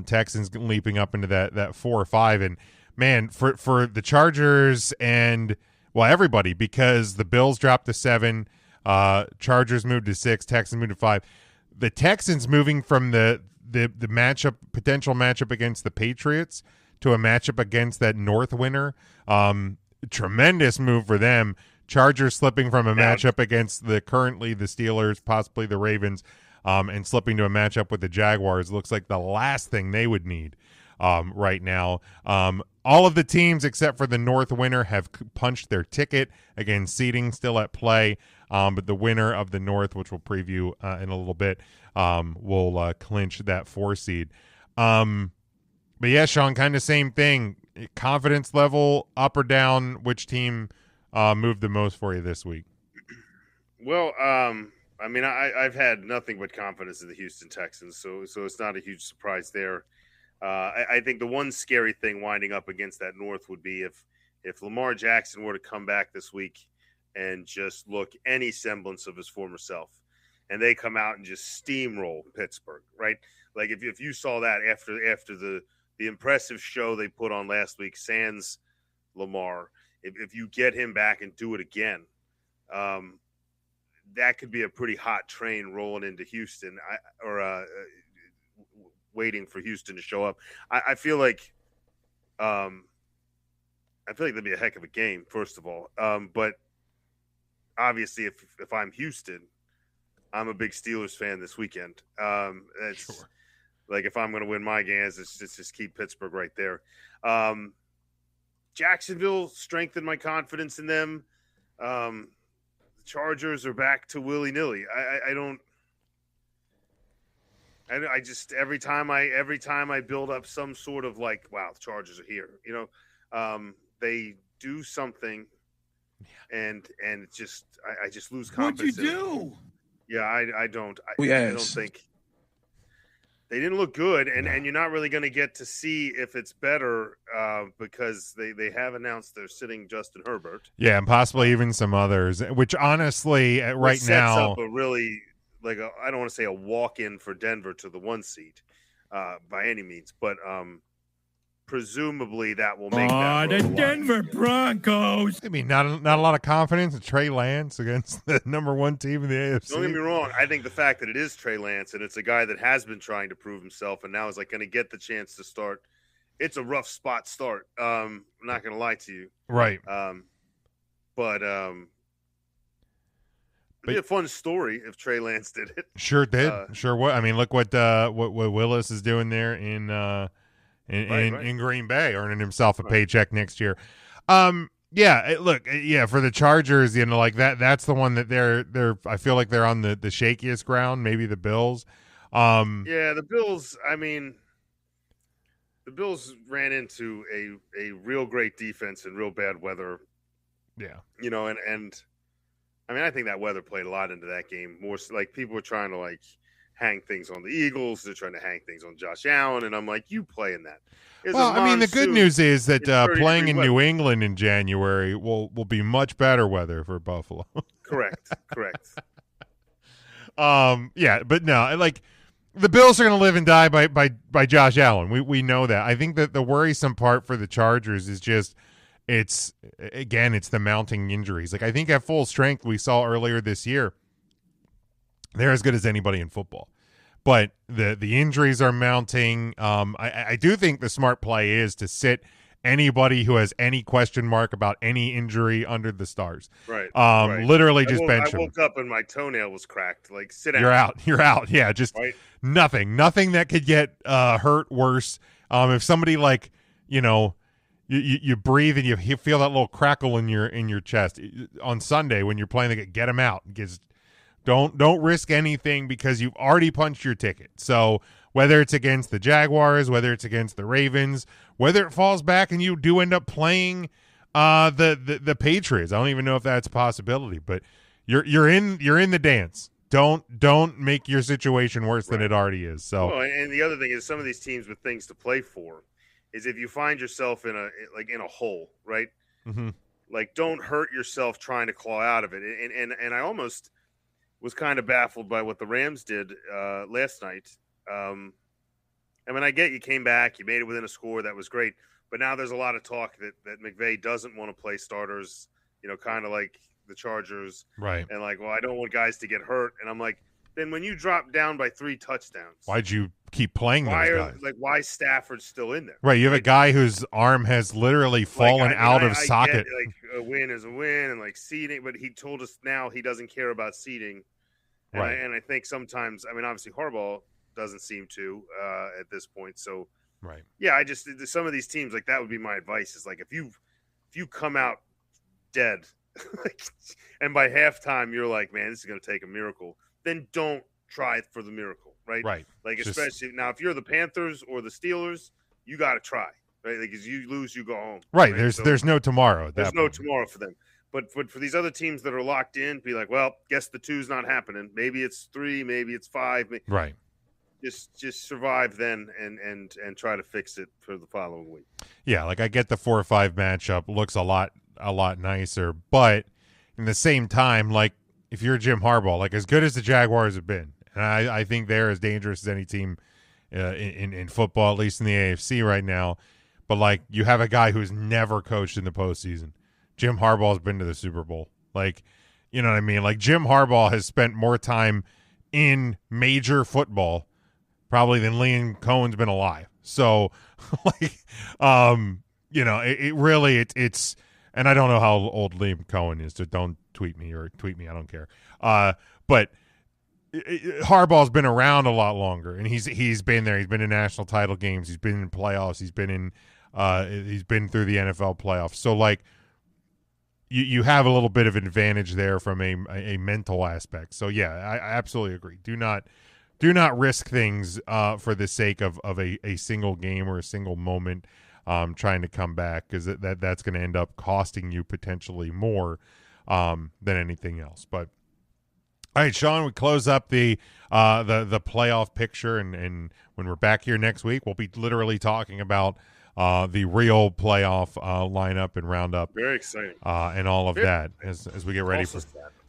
Texans leaping up into that 4 or 5, and man, for the Chargers and everybody, because the Bills dropped to 7, Chargers moved to 6, Texans moved to 5. The Texans moving from the potential matchup against the Patriots to a matchup against that North winner. Tremendous move for them. Chargers slipping from a matchup against currently the Steelers, possibly the Ravens, and slipping to a matchup with the Jaguars. Looks like the last thing they would need right now. All of the teams except for the North winner have punched their ticket. Again, seeding still at play, but the winner of the North, which we'll preview in a little bit, will clinch that 4 seed. But yeah, Sean, kind of same thing. Confidence level, up or down, which team moved the most for you this week? Well, I've had nothing but confidence in the Houston Texans, so it's not a huge surprise there. I think the one scary thing winding up against that North would be if Lamar Jackson were to come back this week and just look any semblance of his former self, and they come out and just steamroll Pittsburgh, right? Like if you saw that after the impressive show they put on last week, sans Lamar, if you get him back and do it again, that could be a pretty hot train rolling into Houston, waiting for Houston to show up. I feel like that'd be a heck of a game, first of all. But obviously, if I'm Houston, I'm a big Steelers fan this weekend. Sure. Like if I'm going to win my games, it's just keep Pittsburgh right there. Jacksonville strengthened my confidence in them. The Chargers are back to willy-nilly. I just every time I build up some sort of like, wow, the Chargers are here. They do something, and it's just I just lose confidence. What'd you do? Yeah, I don't. I don't think. They didn't look good, and you're not really going to get to see if it's better because they have announced they're sitting Justin Herbert. Yeah, and possibly even some others, which honestly, right sets now, up a really I don't want to say a walk-in for Denver to the 1 seed by any means, but presumably that will make that the Denver Broncos. I mean, not a lot of confidence in Trey Lance against the number 1 team in the AFC. Don't get me wrong. I think the fact that it is Trey Lance and it's a guy that has been trying to prove himself and now is going to get the chance to start. It's a rough spot start. I'm not going to lie to you. Right. But it'd be a fun story if Trey Lance did it. Sure did. Sure. What I mean, look what Willis is doing there in Green Bay, earning himself a paycheck next year. For the Chargers, like that's the one that they're I feel like they're on the shakiest ground, maybe the Bills. The Bills, I mean, the Bills ran into a real great defense and real bad weather. Yeah. And I mean, I think that weather played a lot into that game. More like people were trying to hang things on the Eagles. They're trying to hang things on Josh Allen. And I'm like, you play in that. Well, I mean, the good news is that playing in New England in January will be much better weather for Buffalo. Correct. But no, the Bills are going to live and die by Josh Allen. We know that. I think that the worrisome part for the Chargers is just it's the mounting injuries. I think at full strength we saw earlier this year, they're as good as anybody in football. But the injuries are mounting. I do think the smart play is to sit anybody who has any question mark about any injury under the stars. Right. Literally just bench them. I woke up and my townnail was cracked. Sit down. You're out. Yeah, just nothing that could get hurt worse. If somebody you breathe and you feel that little crackle in your chest on Sunday when you're playing, get them out. Don't risk anything because you've already punched your ticket. So whether it's against the Jaguars, whether it's against the Ravens, whether it falls back and you do end up playing the Patriots, I don't even know if that's a possibility, but you're in the dance. Don't make your situation worse than it already is. So, and the other thing is some of these teams with things to play for is if you find yourself in a hole, right? Mm-hmm. Don't hurt yourself trying to claw out of it. And I almost was kind of baffled by what the Rams did last night. I mean, I get you came back, you made it within a score, that was great. But now there's a lot of talk that McVay doesn't want to play starters, kind of like the Chargers. Right. And I don't want guys to get hurt. And I'm like, then when you drop down by 3 touchdowns, why'd you keep playing those guys? Why is Stafford still in there? Right. You have a guy whose arm has literally fallen out of socket. Get, a win is a win and seeding, but he told us now he doesn't care about seeding. And right. I think sometimes, I mean, obviously Harbaugh doesn't seem to at this point. So, right. Yeah, some of these teams, that would be my advice is if you come out dead and by halftime you're like, man, this is going to take a miracle, then don't try for the miracle, right? Right. Especially now, if you're the Panthers or the Steelers, you got to try, right? Because you lose, you go home. Right. There's no tomorrow. There's no tomorrow for them. But for these other teams that are locked in, be like, well, guess the 2's not happening. Maybe it's 3, maybe it's 5. Right. Just survive then and try to fix it for the following week. Yeah, I get the 4 or 5 matchup looks a lot nicer, but in the same time, if you're Jim Harbaugh, as good as the Jaguars have been, and I think they're as dangerous as any team in football, at least in the AFC right now, but you have a guy who's never coached in the postseason. Jim Harbaugh's been to the Super Bowl. You know what I mean? Jim Harbaugh has spent more time in major football probably than Liam Cohen's been alive. So, it really, it's, and I don't know how old Liam Cohen is, so don't tweet me, I don't care. But Harbaugh's been around a lot longer, and he's been there. He's been in national title games. He's been in playoffs. He's been through the NFL playoffs. So, you have a little bit of advantage there from a mental aspect. So yeah, I absolutely agree. Do not risk things for the sake of a single game or a single moment trying to come back, because that's going to end up costing you potentially more than anything else. But All right, Sean, we close up the playoff picture, and when we're back here next week, we'll be literally talking about the real playoff lineup and roundup. Very exciting. And all of that as we get ready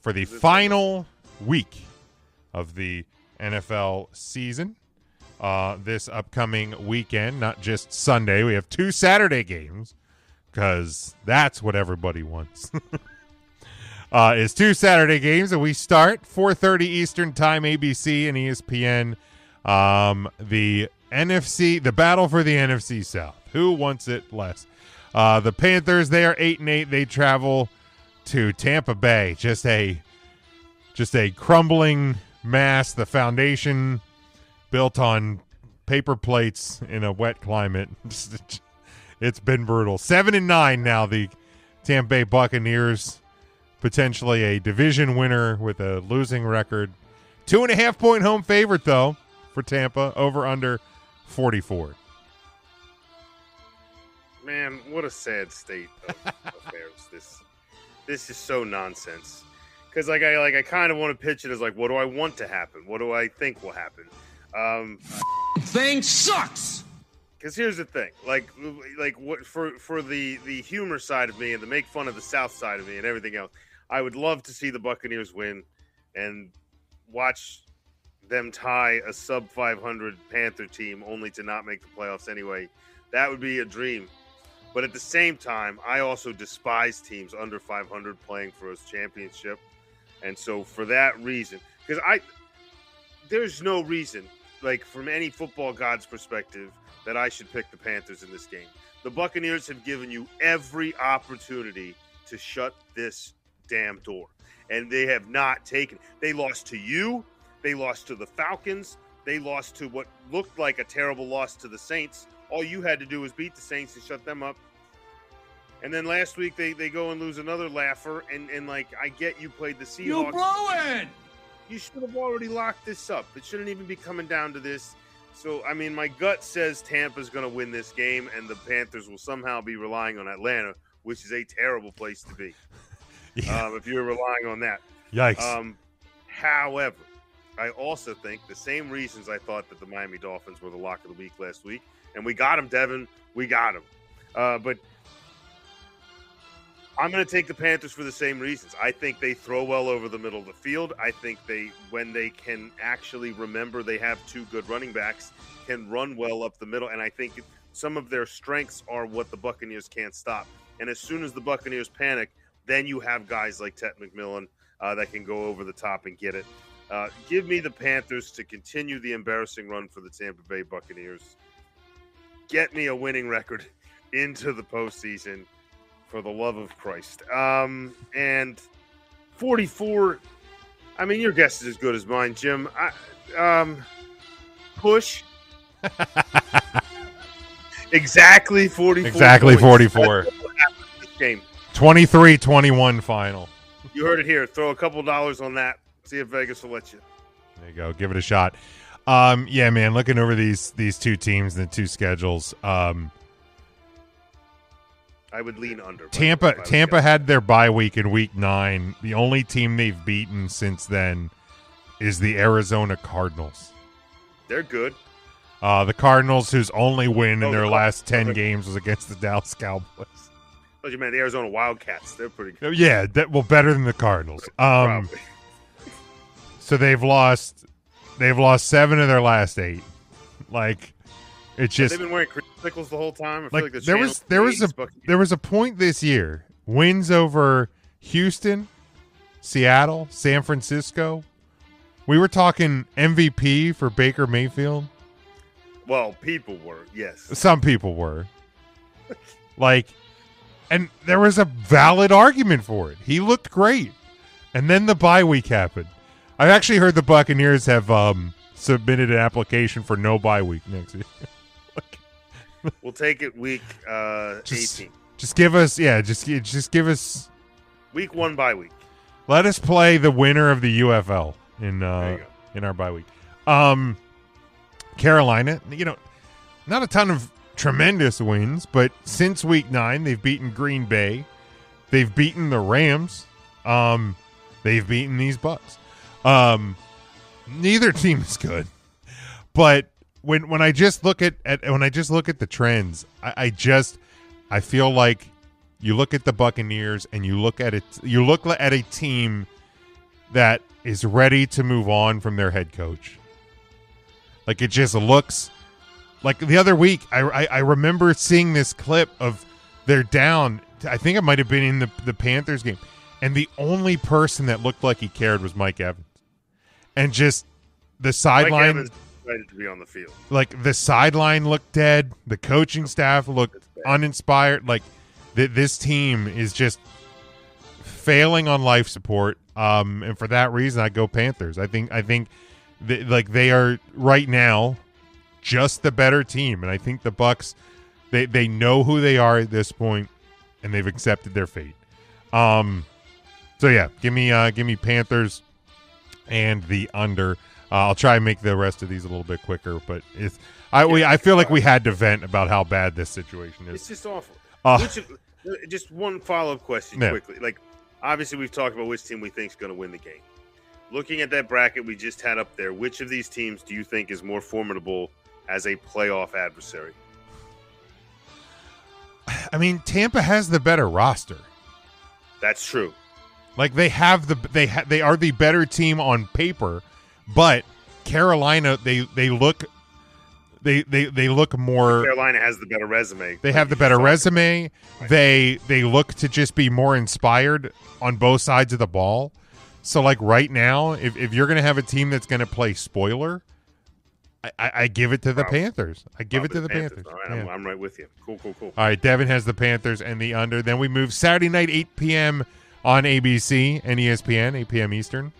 for the final week of the NFL season. This upcoming weekend, not just Sunday. We have 2 Saturday games because that's what everybody wants. Is 2 Saturday games, and we start 4:30 Eastern Time, ABC and ESPN. The battle for the NFC South. Who wants it less? The Panthers, they are 8-8. They travel to Tampa Bay. Just a crumbling mass. The foundation built on paper plates in a wet climate. It's been brutal. 7-9 now. The Tampa Bay Buccaneers, potentially a division winner with a losing record. 2.5-point home favorite though for Tampa. Over under 44. Man, what a sad state of affairs. This is so nonsense. Because I kind of want to pitch it as like, what do I want to happen? What do I think will happen? Thing sucks. Because here's the thing, like what for the humor side of me and the make fun of the South side of me and everything else, I would love to see the Buccaneers win and watch them tie a sub 500 Panther team only to not make the playoffs anyway. That would be a dream. But at the same time, I also despise teams under 500 playing for a championship. And so for that reason, because there's no reason, like from any football god's perspective, that I should pick the Panthers in this game. The Buccaneers have given you every opportunity to shut this damn door. And they have not taken it. They lost to you. They lost to the Falcons. They lost to what looked like a terrible loss to the Saints. All you had to do was beat the Saints and shut them up. And then last week they go and lose another laugher. And like, I get you played the Seahawks. You blow it! You should have already locked this up. It shouldn't even be coming down to this. So, I mean, my gut says Tampa's going to win this game, and the Panthers will somehow be relying on Atlanta, which is a terrible place to be. Yeah. If you're relying on that. Yikes. However, I also think the same reasons I thought that the Miami Dolphins were the lock of the week last week, and we got them, Devin. We got them. But I'm going to take the Panthers for the same reasons. I think they throw well over the middle of the field. I think when they can actually remember they have 2 good running backs, can run well up the middle. And I think some of their strengths are what the Buccaneers can't stop. And as soon as the Buccaneers panic, then you have guys like Ted McMillan that can go over the top and get it. Give me the Panthers to continue the embarrassing run for the Tampa Bay Buccaneers. Get me a winning record into the postseason. For the love of Christ. And 44, I mean, your guess is as good as mine, Jim. Push. Exactly 44. Exactly points. 44. Game. 23-21 final. You heard it here. Throw a couple dollars on that. See if Vegas will let you. There you go. Give it a shot. Yeah, man, looking over these 2 teams and the 2 schedules, I would lean under. Tampa had their bye week in week 9. The only team they've beaten since then is the Arizona Cardinals. They're good. The Cardinals, whose only win in their last 10 games was against the Dallas Cowboys. Oh, you meant the Arizona Wildcats. They're pretty good. Yeah, better than the Cardinals. Probably. So they've lost 7 of their last 8. Like, it's just they've been wearing pickles the whole time. I feel like there was a point this year, wins over Houston, Seattle, San Francisco. We were talking MVP for Baker Mayfield. Well, people were, yes. Some people were. And there was a valid argument for it. He looked great. And then the bye week happened. I've actually heard the Buccaneers have submitted an application for no bye week next year. We'll take it week 18. Just give us, just give us week 1 bye week. Let us play the winner of the UFL in our bye week. Carolina, not a ton of tremendous wins, but since week 9, they've beaten Green Bay, they've beaten the Rams, they've beaten these Bucs. Neither team is good, but when I just look at the trends, I feel like you look at the Buccaneers and you look at a team that is ready to move on from their head coach. Like, it just looks like the other week. I remember seeing this clip of they're down. I think it might have been in the Panthers game, and the only person that looked like he cared was Mike Evans, and just the sideline. Mike Evans ready to be on the field. Like, the sideline looked dead. The coaching staff looked uninspired. Like, this team is just failing on life support. And for that reason, I go Panthers. I think they are right now just the better team, and I think the Bucs, they know who they are at this point, and they've accepted their fate. So yeah, give me Panthers and the under. I'll try and make the rest of these a little bit quicker, but I feel like we had to vent about how bad this situation is. It's just awful. Just one follow-up question quickly. Like, obviously, we've talked about which team we think is going to win the game. Looking at that bracket we just had up there, which of these teams do you think is more formidable as a playoff adversary? I mean, Tampa has the better roster. That's true. Like, they are the better team on paper, but Carolina, they look more. Carolina has the better resume. They have the better resume. They look to just be more inspired on both sides of the ball. So, like, right now, if you're going to have a team that's going to play spoiler, I give it to the Panthers. I give it to the Panthers. All right, I'm right with you. Cool. All right, Devin has the Panthers and the under. Then we move Saturday night, 8 p.m. on ABC and ESPN, 8 p.m. Eastern.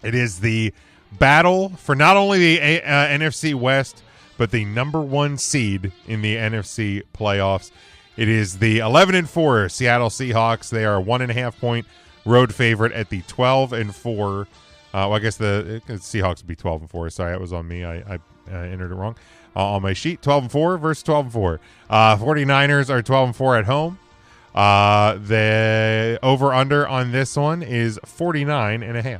It is the battle for not only the NFC West, but the number one seed in the NFC playoffs. It is the 11-4 Seattle Seahawks. They are a 1.5-point road favorite at the 12-4. Well, I guess the Seahawks would be 12-4. Sorry, that was on me. I entered it wrong on my sheet. 12-4 versus 12-4. 49ers are 12-4 at home. The over-under on this one is 49.5.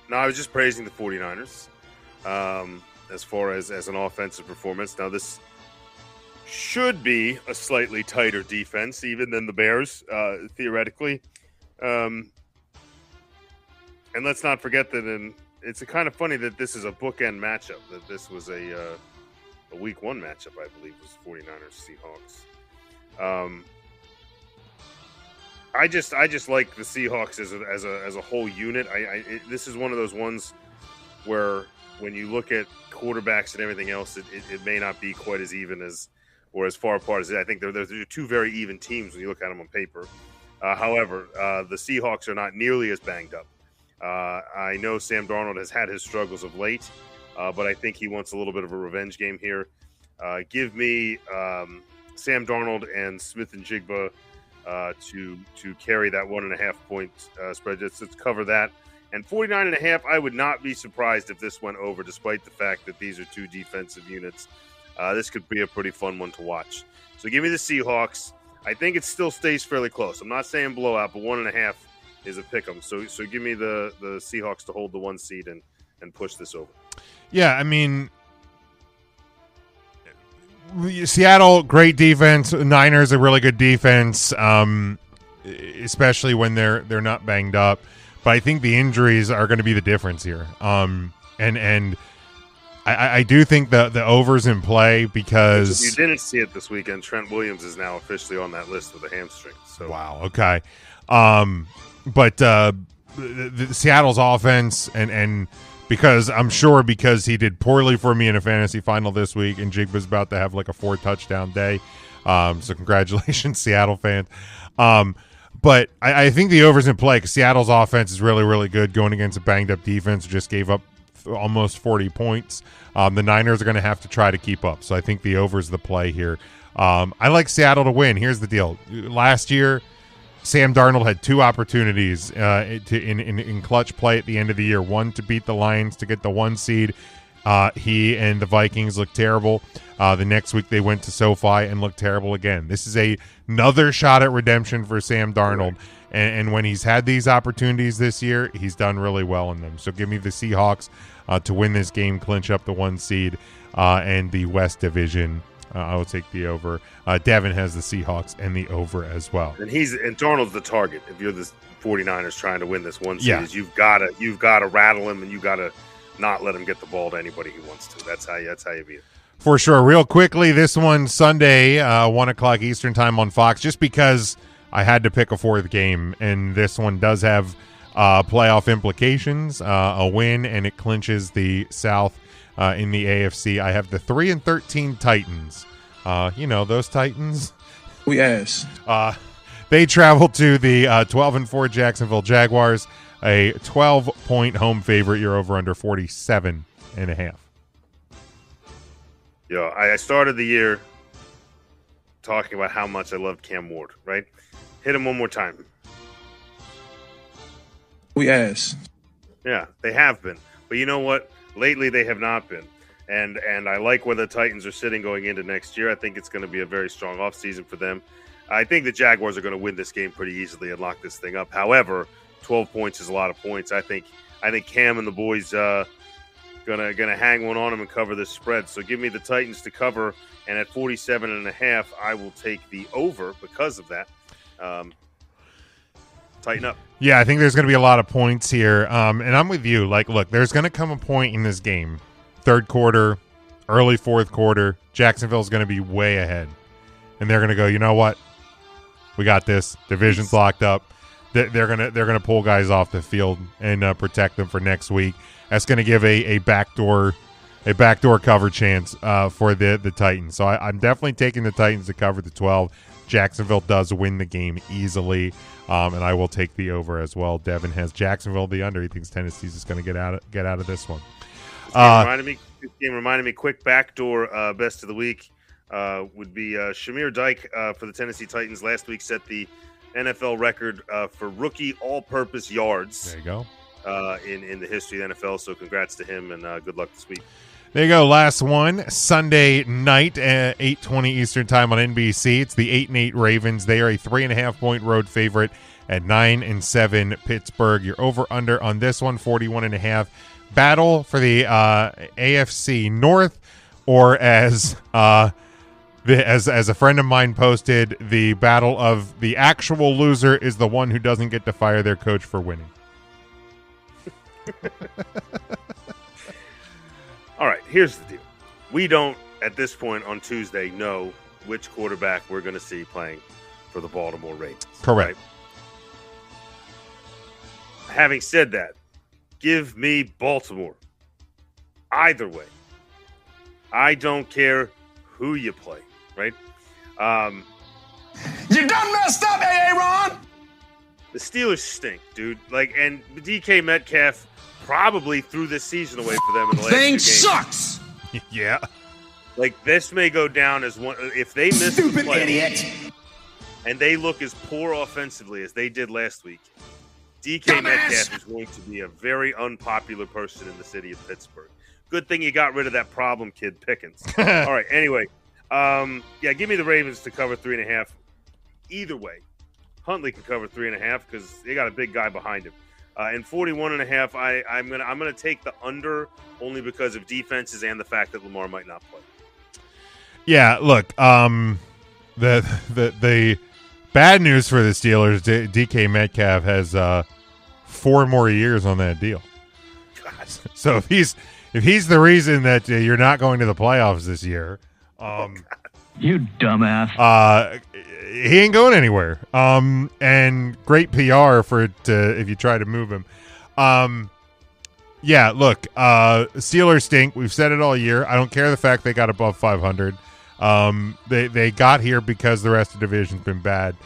No, I was just praising the 49ers as far as an offensive performance. Now, this should be a slightly tighter defense even than the Bears, theoretically. And let's not forget that it's kind of funny that this is a bookend matchup, that this was a week one matchup, I believe, was 49ers-Seahawks. I just like the Seahawks as a whole unit. This is one of those ones where when you look at quarterbacks and everything else, it may not be quite as even as or as far apart as I think they're two very even teams when you look at them on paper. However, the Seahawks are not nearly as banged up. I know Sam Darnold has had his struggles of late, but I think he wants a little bit of a revenge game here. Give me Sam Darnold and Smith and Jigba to carry that 1.5 point spread. Let's cover that. And 49.5, I would not be surprised if this went over, despite the fact that these are two defensive units. This could be a pretty fun one to watch. So give me the Seahawks. I think it still stays fairly close. I'm not saying blowout, but 1.5 is a pick 'em. So give me the Seahawks to hold the 1 seed and push this over. Yeah, I mean, Seattle, great defense. Niners, a really good defense, especially when they're not banged up. But I think the injuries are going to be the difference here. And I do think the over's in play because if you didn't see it this weekend, Trent Williams is now officially on that list with a hamstring. So wow, okay. But the Seattle's offense and because he did poorly for me in a fantasy final this week, and Jigba's about to have like a 4 touchdown day. So congratulations, Seattle fans. But I think the over's in play because Seattle's offense is really, really good going against a banged up defense who just gave up almost 40 points. The Niners are going to have to try to keep up. So I think the over's the play here. I like Seattle to win. Here's the deal. Last year, Sam Darnold had 2 opportunities in clutch play at the end of the year. One to beat the Lions to get the 1 seed. He and the Vikings looked terrible. The next week they went to SoFi and looked terrible again. This is another shot at redemption for Sam Darnold. And when he's had these opportunities this year, he's done really well in them. So give me the Seahawks to win this game, clinch up the 1 seed, and the West Division. I will take the over. Devin has the Seahawks and the over as well. And Darnold's the target. If you're the 49ers trying to win this 1 seed, you've got to rattle him, and you got to not let him get the ball to anybody he wants to. That's how you beat it. For sure. Real quickly, this one Sunday, 1 o'clock Eastern time on Fox, just because I had to pick a 4th game, and this one does have playoff implications, a win, and it clinches the South in the AFC. I have the 3-13 Titans. Those Titans. We ass. They travel to the 12-4 Jacksonville Jaguars, a 12-point home favorite. You're over under 47.5. Yo, I started the year talking about how much I loved Cam Ward, right? Hit him one more time. We ass. Yeah, they have been. But you know what? Lately they have not been. And I like where the Titans are sitting going into next year. I think it's going to be a very strong offseason for them. I think the Jaguars are going to win this game pretty easily and lock this thing up. However, 12 points is a lot of points. I think Cam and the boys gonna hang one on them and cover this spread. So give me the Titans to cover, and at 47.5, I will take the over because of that. Tighten up. Yeah, I think there's going to be a lot of points here, and I'm with you. Like, look, there's going to come a point in this game, 3rd quarter, early 4th quarter, Jacksonville's going to be way ahead, and they're going to go, you know what? We got this. Division's locked up. They're gonna pull guys off the field and protect them for next week. That's going to give a backdoor cover chance for the Titans. So I'm definitely taking the Titans to cover the 12. Jacksonville does win the game easily, and I will take the over as well. Devin has Jacksonville the under. He thinks Tennessee's just going to get out of this one. This game reminded me. Quick backdoor best of the week would be Shamir Dyke for the Tennessee Titans. Last week set the NFL record for rookie all-purpose yards. There you go. In the history of the NFL, so congrats to him, and good luck this week. There you go. Last one, Sunday night at 8:20 Eastern time on NBC. It's the 8-8 Ravens. They are a 3.5-point road favorite at 9-7 Pittsburgh. You're over/under on this one, 41.5. Battle for the AFC North, or as a friend of mine posted, the battle of the actual loser is the one who doesn't get to fire their coach for winning. All right, here's the deal. We don't, at this point on Tuesday, know which quarterback we're going to see playing for the Baltimore Ravens. Correct. Right? Having said that, give me Baltimore. Either way. I don't care who you play, right? You done messed up, Aaron! The Steelers stink, dude. And DK Metcalf probably threw this season away for them in the last Thing 2 games. sucks! Yeah. This may go down as one. If they miss Stupid the playoffs idiot! and they look as poor offensively as they did last week, DK Metcalf is going to be a very unpopular person in the city of Pittsburgh. Good thing you got rid of that problem kid Pickens. All right, anyway. Give me the Ravens to cover 3.5. Either way, Huntley can cover 3.5 because they got a big guy behind him. And 41.5, I'm gonna take the under only because of defenses and the fact that Lamar might not play. Yeah, look, the bad news for the Steelers, DK Metcalf has 4 more years on that deal. God. So if he's the reason that you're not going to the playoffs this year, you dumbass. He ain't going anywhere. And great PR if you try to move him. Yeah, look, Steelers stink. We've said it all year. I don't care the fact they got above 500. They got here because the rest of the division's been bad.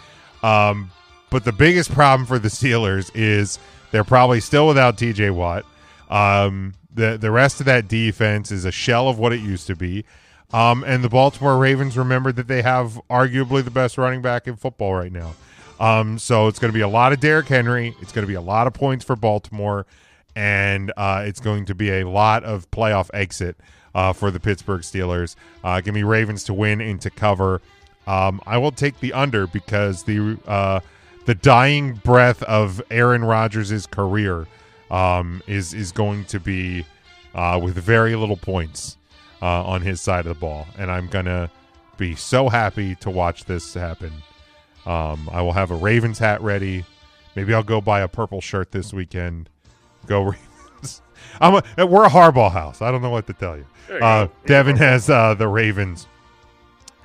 But the biggest problem for the Steelers is they're probably still without TJ Watt. The rest of that defense is a shell of what it used to be. And the Baltimore Ravens remembered that they have arguably the best running back in football right now. So it's going to be a lot of Derrick Henry. It's going to be a lot of points for Baltimore. and it's going to be a lot of playoff exit for the Pittsburgh Steelers. Give me Ravens to win and to cover. I will take the under because the dying breath of Aaron Rodgers' career is going to be with very little points on his side of the ball, and I'm gonna be so happy to watch this happen. I will have a Ravens hat ready. Maybe I'll go buy a purple shirt this weekend. Go Ravens. We're a Harbaugh house. I don't know what to tell you. Devin has the Ravens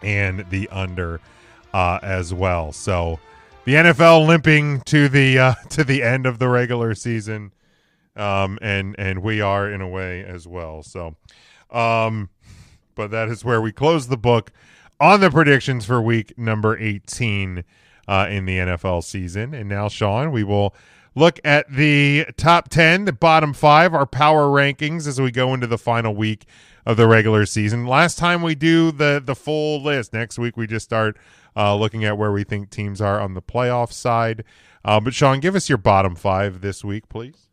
and the under as well. So the NFL limping to the end of the regular season, and we are in a way as well. So, but that is where we close the book on the predictions for week number 18 in the NFL season. And now, Sean, we will look at the top 10, the bottom 5, our power rankings as we go into the final week of the regular season. Last time we do the full list. Next week we just start looking at where we think teams are on the playoff side. But, Sean, give us your bottom 5 this week, please.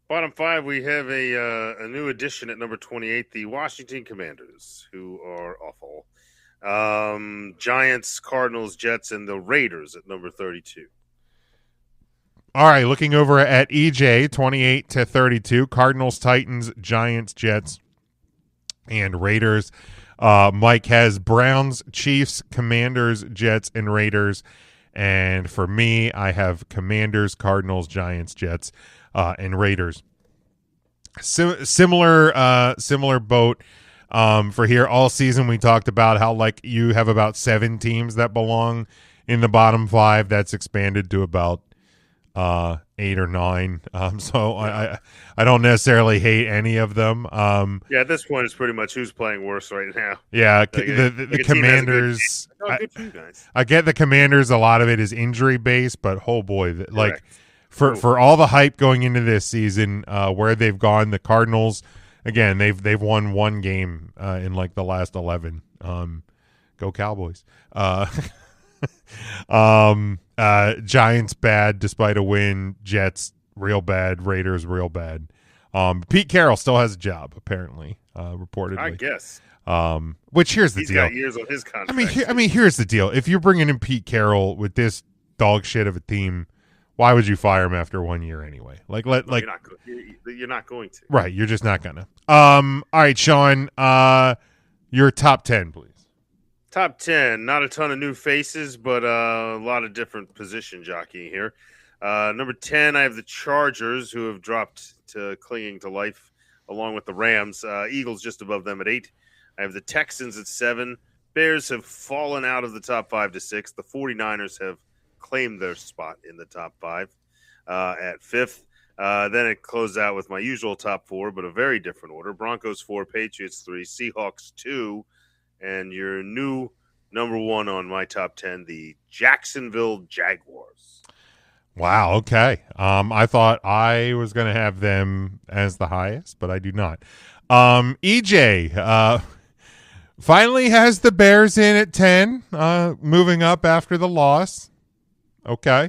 Bottom 5, we have a new addition at number 28, the Washington Commanders, who are awful. Giants, Cardinals, Jets, and the Raiders at number 32. All right, looking over at EJ, 28 to 32, Cardinals, Titans, Giants, Jets, and Raiders. Mike has Browns, Chiefs, Commanders, Jets, and Raiders. And for me, I have Commanders, Cardinals, Giants, Jets, and Raiders. Similar boat for here. All season we talked about how like you have about 7 teams that belong in the bottom 5. That's expanded to about 8 or 9. So I don't necessarily hate any of them. Yeah, at this point it's pretty much who's playing worse right now. Yeah, the Commanders. Good for you guys. I get the Commanders. A lot of it is injury based, but oh boy, like for all the hype going into this season, where they've gone, the Cardinals again they've won 1 game in like the last 11. Go Cowboys. Giants bad despite a win. Jets real bad. Raiders real bad. Pete Carroll still has a job apparently, reportedly. I guess. Which here's the He's deal. got years on his contract. I mean, here's the deal. If you're bringing in Pete Carroll with this dog shit of a team, why would you fire him after 1 year anyway? You're not going to. Right, you're just not gonna. All right, Sean. Your top 10, please. Top 10, not a ton of new faces, but a lot of different position jockeying here. Number 10, I have the Chargers, who have dropped to clinging to life, along with the Rams. Eagles just above them at 8. I have the Texans at 7. Bears have fallen out of the top 5 to 6. The 49ers have claimed their spot in the top 5 at 5th. Then it closed out with my usual top 4, but a very different order. Broncos 4, Patriots 3, Seahawks 2. And your new number 1 on my top 10, the Jacksonville Jaguars. Wow, okay. I thought I was going to have them as the highest, but I do not. EJ finally has the Bears in at 10, moving up after the loss. Okay.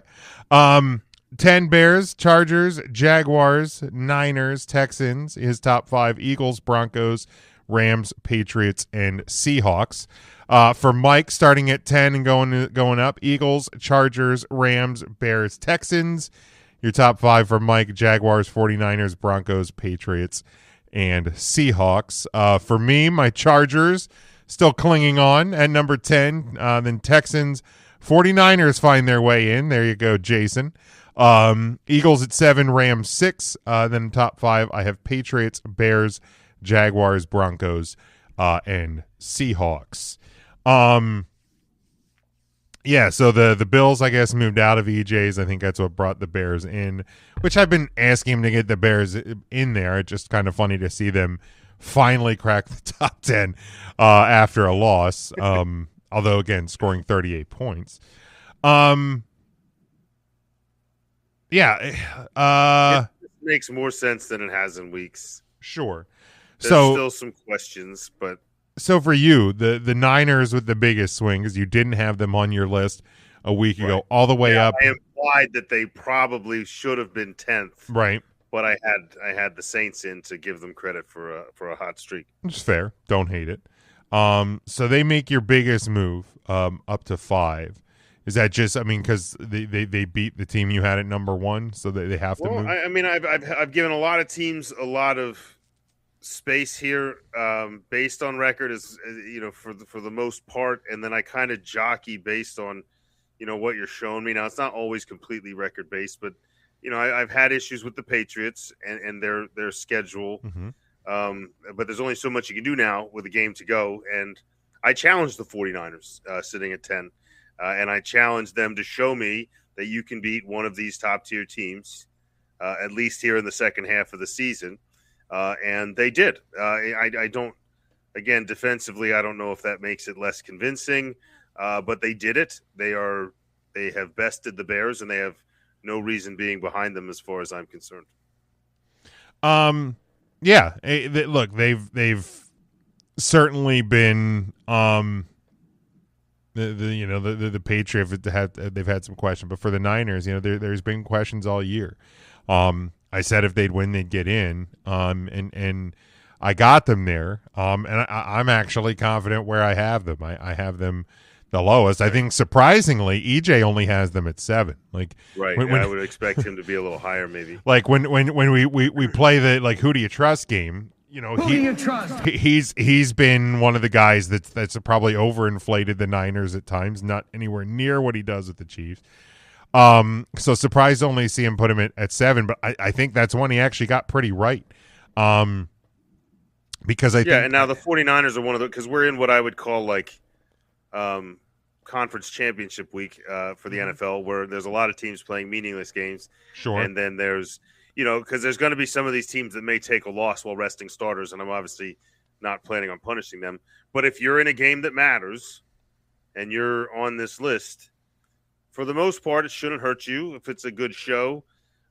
10 Bears, Chargers, Jaguars, Niners, Texans, his top 5, Eagles, Broncos, Rams, Patriots, and Seahawks. For Mike, starting at 10 and going up, Eagles, Chargers, Rams, Bears, Texans. Your top 5 for Mike, Jaguars, 49ers, Broncos, Patriots, and Seahawks. For me, my Chargers still clinging on at number 10. Then Texans, 49ers find their way in. There you go, Jason. Eagles at 7, Rams 6. Then top 5, I have Patriots, Bears, Jaguars, Broncos, and Seahawks. Yeah, so the Bills, I guess, moved out of EJ's. I think that's what brought the Bears in, which I've been asking him to get the Bears in there. It's just kind of funny to see them finally crack the top 10 after a loss, although, again, scoring 38 points. It makes more sense than it has in weeks. Sure. There's still some questions, but so for you, the Niners with the biggest swing, because you didn't have them on your list a week ago, all the way up. I implied that they probably should have been 10th, right? But I had the Saints in to give them credit for a hot streak. Which is fair. Don't hate it. So they make your biggest move up to 5. Is that just? I mean, because they beat the team you had at number 1, so they have to move. I mean, I've given a lot of teams a lot of space here, based on record, as you know, for the most part, and then I kind of jockey based on, you know, what you're showing me. Now it's not always completely record based, but you know, I've had issues with the Patriots and their schedule. Mm-hmm. But there's only so much you can do now with a game to go, and I challenged the 49ers sitting at 10. And I challenged them to show me that you can beat one of these top-tier teams, at least here in the second half of the season. And they did. I don't – again, defensively, I don't know if that makes it less convincing, but they did it. They have bested the Bears, and they have no reason being behind them as far as I'm concerned. Yeah. Look, they've certainly been the Patriots they've had some questions, but for the Niners, you know, there's been questions all year. I said if they'd win, they'd get in, and I got them there. And I'm actually confident where I have them. I have them the lowest. I think surprisingly, EJ only has them at 7. Like, right, I would expect him to be a little higher, maybe. Like when we play the like who do you trust game. You know, he's been one of the guys that's probably overinflated the Niners at times, not anywhere near what he does with the Chiefs. So surprised to only see him put him at 7, but I think that's one he actually got pretty right. Because I think, and now the 49ers are one of the, because we're in what I would call like conference championship week for the NFL, where there's a lot of teams playing meaningless games. Sure. And then there's, you know, because there's going to be some of these teams that may take a loss while resting starters, and I'm obviously not planning on punishing them. But if you're in a game that matters and you're on this list, for the most part, it shouldn't hurt you if it's a good show.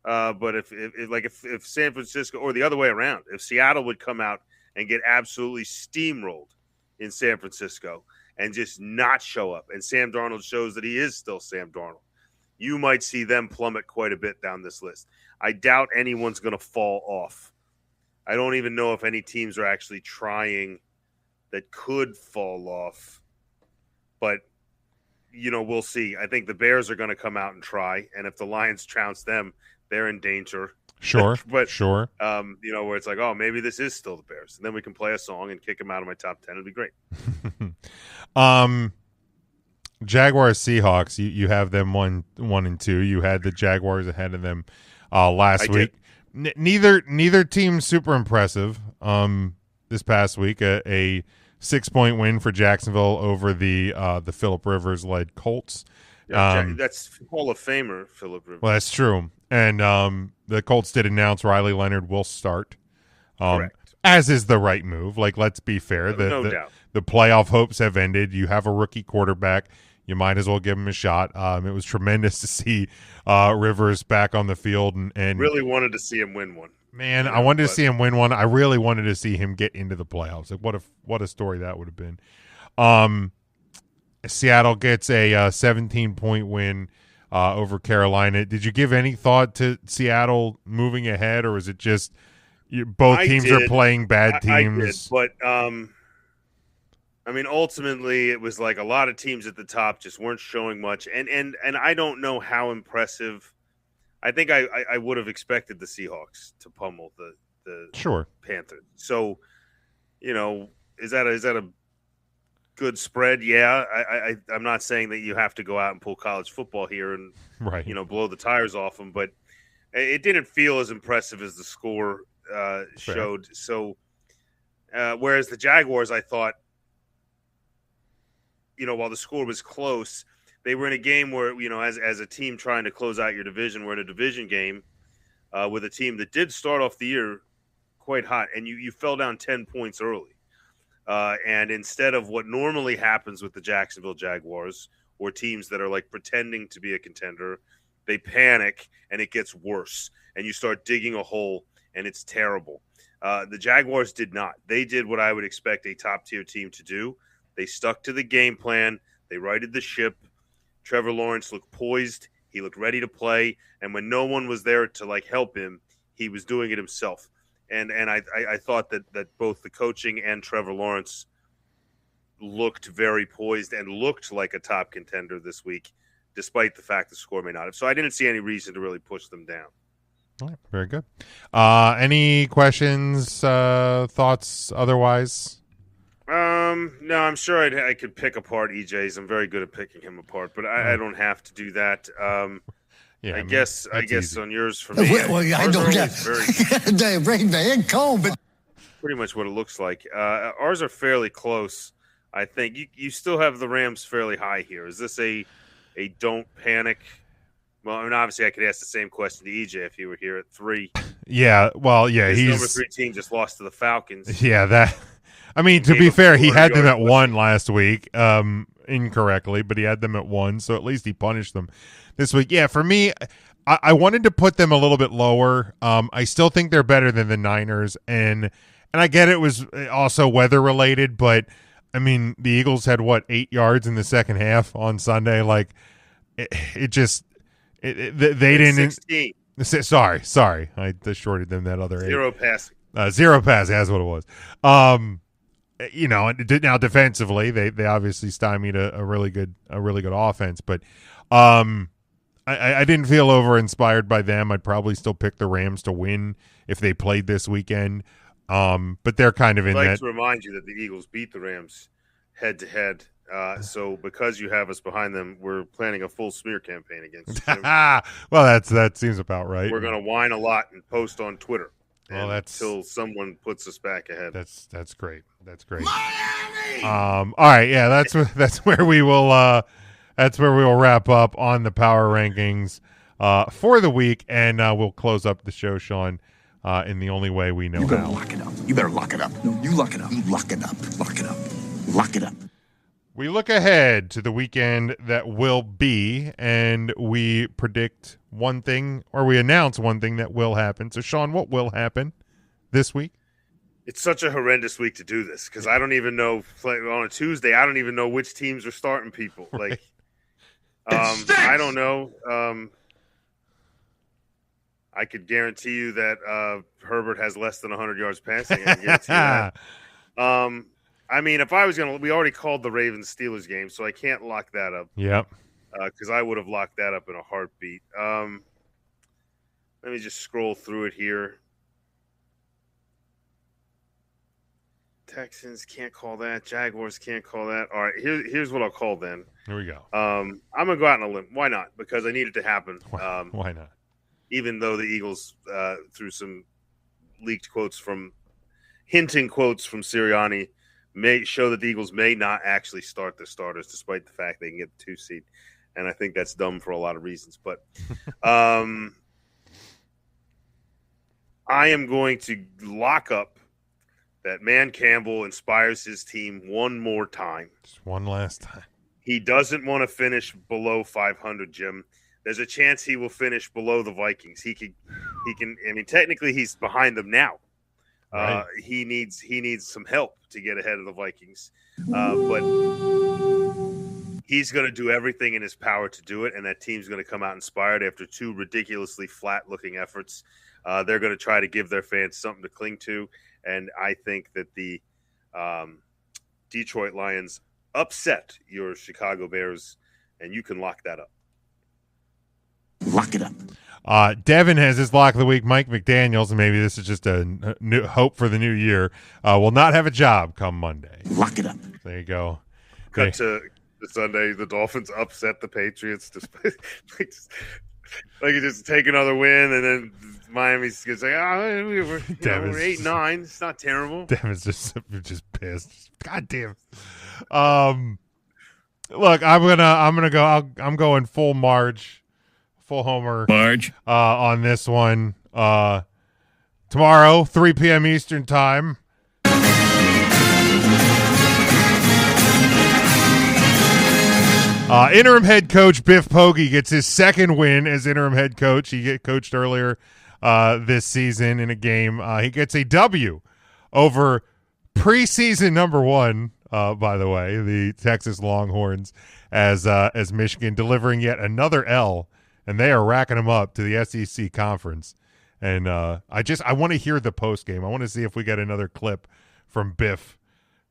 But if San Francisco, or the other way around, if Seattle would come out and get absolutely steamrolled in San Francisco and just not show up, and Sam Darnold shows that he is still Sam Darnold, you might see them plummet quite a bit down this list. I doubt anyone's going to fall off. I don't even know if any teams are actually trying that could fall off. But, you know, we'll see. I think the Bears are going to come out and try. And if the Lions trounce them, they're in danger. Sure. But, sure. You know, where it's like, oh, maybe this is still the Bears. And then we can play a song and kick them out of my top 10. It'd be great. Jaguars Seahawks, you have them 1 and 2. You had the Jaguars ahead of them last week. Neither team super impressive. This past week, a 6-point win for Jacksonville over the Phillip Rivers led Colts. That's Hall of Famer Phillip Rivers. Well, that's true. And the Colts did announce Riley Leonard will start. Correct. As is the right move. Like, let's be fair. No doubt. The playoff hopes have ended. You have a rookie quarterback. You might as well give him a shot. It was tremendous to see Rivers back on the field. And really wanted to see him win one. Man, I wanted to see him win one. I really wanted to see him get into the playoffs. Like, what a story that would have been. Seattle gets a 17-point win over Carolina. Did you give any thought to Seattle moving ahead, or is it just both teams are playing bad teams? I did, but I mean, ultimately, it was like a lot of teams at the top just weren't showing much, and I don't know how impressive. I think I would have expected the Seahawks to pummel the sure Panthers. So, you know, is that a good spread? Yeah, I'm not saying that you have to go out and pull college football here and right, you know, blow the tires off them, but it didn't feel as impressive as the score showed. So, whereas the Jaguars, I thought, you know, while the score was close, they were in a game where, you know, as a team trying to close out your division, we're in a division game with a team that did start off the year quite hot, and you fell down 10 points early. And instead of what normally happens with the Jacksonville Jaguars or teams that are like pretending to be a contender, they panic and it gets worse, and you start digging a hole, and it's terrible. The Jaguars did not. They did what I would expect a top-tier team to do. They stuck to the game plan. They righted the ship. Trevor Lawrence looked poised. He looked ready to play. And when no one was there to, like, help him, he was doing it himself. And I thought that both the coaching and Trevor Lawrence looked very poised and looked like a top contender this week, despite the fact the score may not have. So I didn't see any reason to really push them down. All right, very good. Any questions, thoughts otherwise? No, I'm sure I could pick apart EJ's. I'm very good at picking him apart, but I don't have to do that. I guess easy. On yours for me. I don't get bring the head cold, but pretty much what it looks like. Ours are fairly close. I think you still have the Rams fairly high here. Is this a don't panic? Well, I mean, obviously, I could ask the same question to EJ if he were here at 3. Yeah, well, yeah, His he's number 3 team just lost to the Falcons. Yeah, that. I mean, to be fair, he had them at 1 last week, incorrectly, but he had them at 1, so at least he punished them this week. Yeah, for me, I wanted to put them a little bit lower. I still think they're better than the Niners, and I get it was also weather related, but I mean, the Eagles had 8 yards in the second half on Sunday. Like, they didn't. 16. Sorry, I shorted them that other 8. 0 passing. 0 passing. That's what it was. Now defensively, they obviously stymied a really good offense, but I didn't feel over inspired by them. I'd probably still pick the Rams to win if they played this weekend. But they're kind of in that. I'd like to remind you that the Eagles beat the Rams head to head. So because you have us behind them, we're planning a full smear campaign against them. Well, that seems about right. We're going to whine a lot and post on Twitter. Well, until someone puts us back ahead. That's great. That's great. All right, yeah, that's where we will wrap up on the power rankings for the week, and we'll close up the show, Sean, in the only way we know how. You better lock it up. You better lock it up. No, you lock it up. You lock it up. Lock it up. Lock it up. We look ahead to the weekend that will be, and we predict one thing, or we announce one thing that will happen. So, Sean, what will happen this week? It's such a horrendous week to do this because I don't even know. On a Tuesday, I don't even know which teams are starting people. Like, I don't know. I could guarantee you that Herbert has less than 100 yards passing. I can guarantee that. I mean, if I was going to – we already called the Ravens-Steelers game, so I can't lock that up. Yep. Because I would have locked that up in a heartbeat. Let me just scroll through it here. Texans can't call that. Jaguars can't call that. All right, here's what I'll call then. Here we go. I'm going to go out on a limb. Why not? Because I need it to happen. Why not? Even though the Eagles, through some leaked quotes from – hinting quotes from Sirianni – may show that the Eagles may not actually start their starters, despite the fact they can get the 2 seed, and I think that's dumb for a lot of reasons. But I am going to lock up that Man Campbell inspires his team one more time, just one last time. He doesn't want to finish below 500, Jim. There's a chance he will finish below the Vikings. He can. I mean, technically, he's behind them now. Right. He needs some help to get ahead of the Vikings, but he's going to do everything in his power to do it, and that team's going to come out inspired after 2 ridiculously flat-looking efforts. They're going to try to give their fans something to cling to, and I think that the Detroit Lions upset your Chicago Bears, and you can lock that up. Lock it up. Devin has his lock of the week. Mike McDaniels, and maybe this is just a new hope for the new year, will not have a job come Monday. Lock it up. There you go. Cut to Sunday. The Dolphins upset the Patriots. Like just take another win, and then Miami's just like, we're 8-9. It's not terrible. Devin's just pissed. God damn. Look, I'm gonna go. I'm going full Marge. Full homer on this one. Tomorrow, 3 p.m. Eastern time. Interim head coach Biff Poggi gets his second win as interim head coach. He coached earlier this season in a game. He gets a W over preseason number 1, by the way, the Texas Longhorns, as Michigan delivering yet another L. And they are racking them up to the SEC conference And I want to hear the post game. I want to see if we get another clip from Biff.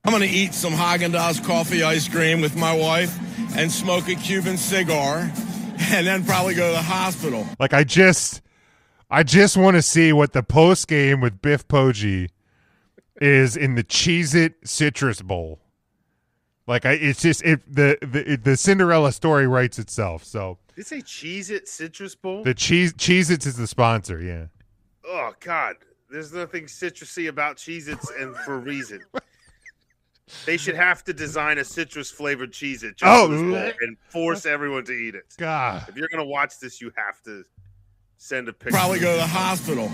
I'm going to eat some Haagen-Dazs coffee ice cream with my wife and smoke a Cuban cigar and then probably go to the hospital. Like, I just want to see what the post game with Biff Poggi is in the Cheez-It Citrus Bowl. Like, the Cinderella story writes itself. So did you say Cheez-It Citrus Bowl? The Cheez-Its is the sponsor, yeah. Oh God, there's nothing citrusy about Cheez-Its, and for a reason. They should have to design a citrus flavored Cheez-It just for this bowl and force everyone to eat it. God, if you're gonna watch this, you have to send a picture. Probably go to the hospital.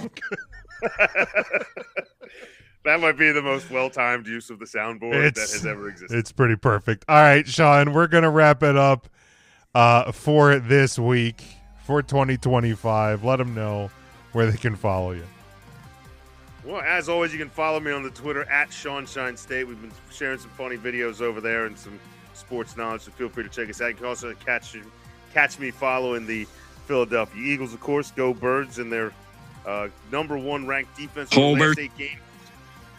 That might be the most well-timed use of the soundboard that has ever existed. It's pretty perfect. All right, Sean, we're going to wrap it up for this week, for 2025. Let them know where they can follow you. Well, as always, you can follow me on the Twitter at SeanShineState. We've been sharing some funny videos over there and some sports knowledge, so feel free to check us out. You can also catch me following the Philadelphia Eagles, of course. Go Birds, and their number one ranked defense in the last 8 games.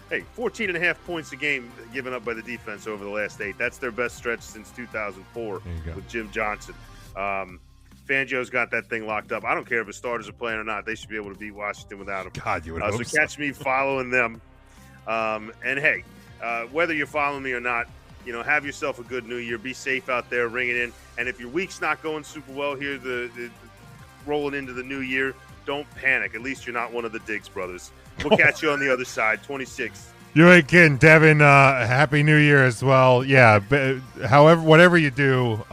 Hey, 14.5 points a game given up by the defense over the last 8. That's their best stretch since 2004 with Jim Johnson. Fangio's got that thing locked up. I don't care if his starters are playing or not. They should be able to beat Washington without him. God, you would hope so. Catch me following them. And, hey, whether you're following me or not, have yourself a good new year. Be safe out there. Ring it in. And if your week's not going super well here, the rolling into the new year, don't panic. At least you're not one of the Diggs brothers. We'll catch you on the other side, 26th. You ain't kidding, Devin. Happy New Year as well. Yeah, however, whatever you do,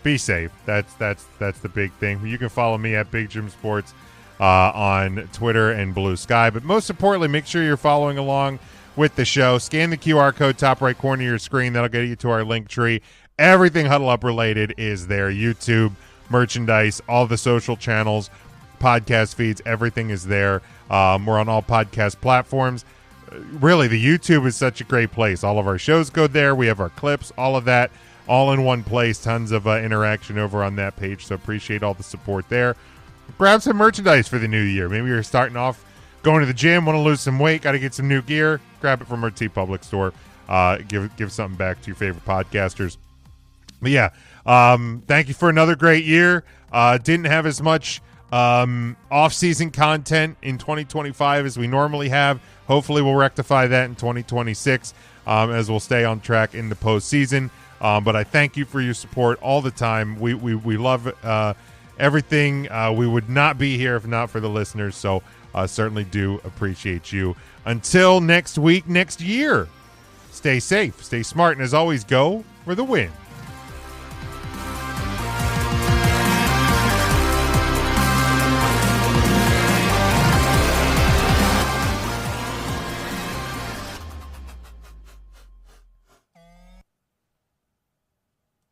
be safe. That's the big thing. You can follow me at Big Jim Sports on Twitter and Blue Sky. But most importantly, make sure you're following along with the show. Scan the QR code top right corner of your screen. That'll get you to our link tree. Everything Huddle Up related is there. YouTube, merchandise, all the social channels, podcast feeds, everything is there. We're on all podcast platforms. Really, the YouTube is such a great place. All of our shows go there. We have our clips, all of that, all in one place. Tons of interaction over on that page, so appreciate all the support there. Grab some merchandise for the new year. Maybe you're starting off going to the gym, want to lose some weight, got to get some new gear. Grab it from our TeePublic store. Give something back to your favorite podcasters. But yeah, thank you for another great year. Didn't have as much off-season content in 2025 as we normally have. Hopefully we'll rectify that in 2026 as we'll stay on track in the postseason. But I thank you for your support all the time. We love everything. We would not be here if not for the listeners, so certainly do appreciate you. Until next week, next year, stay safe, stay smart, and as always, go for the win.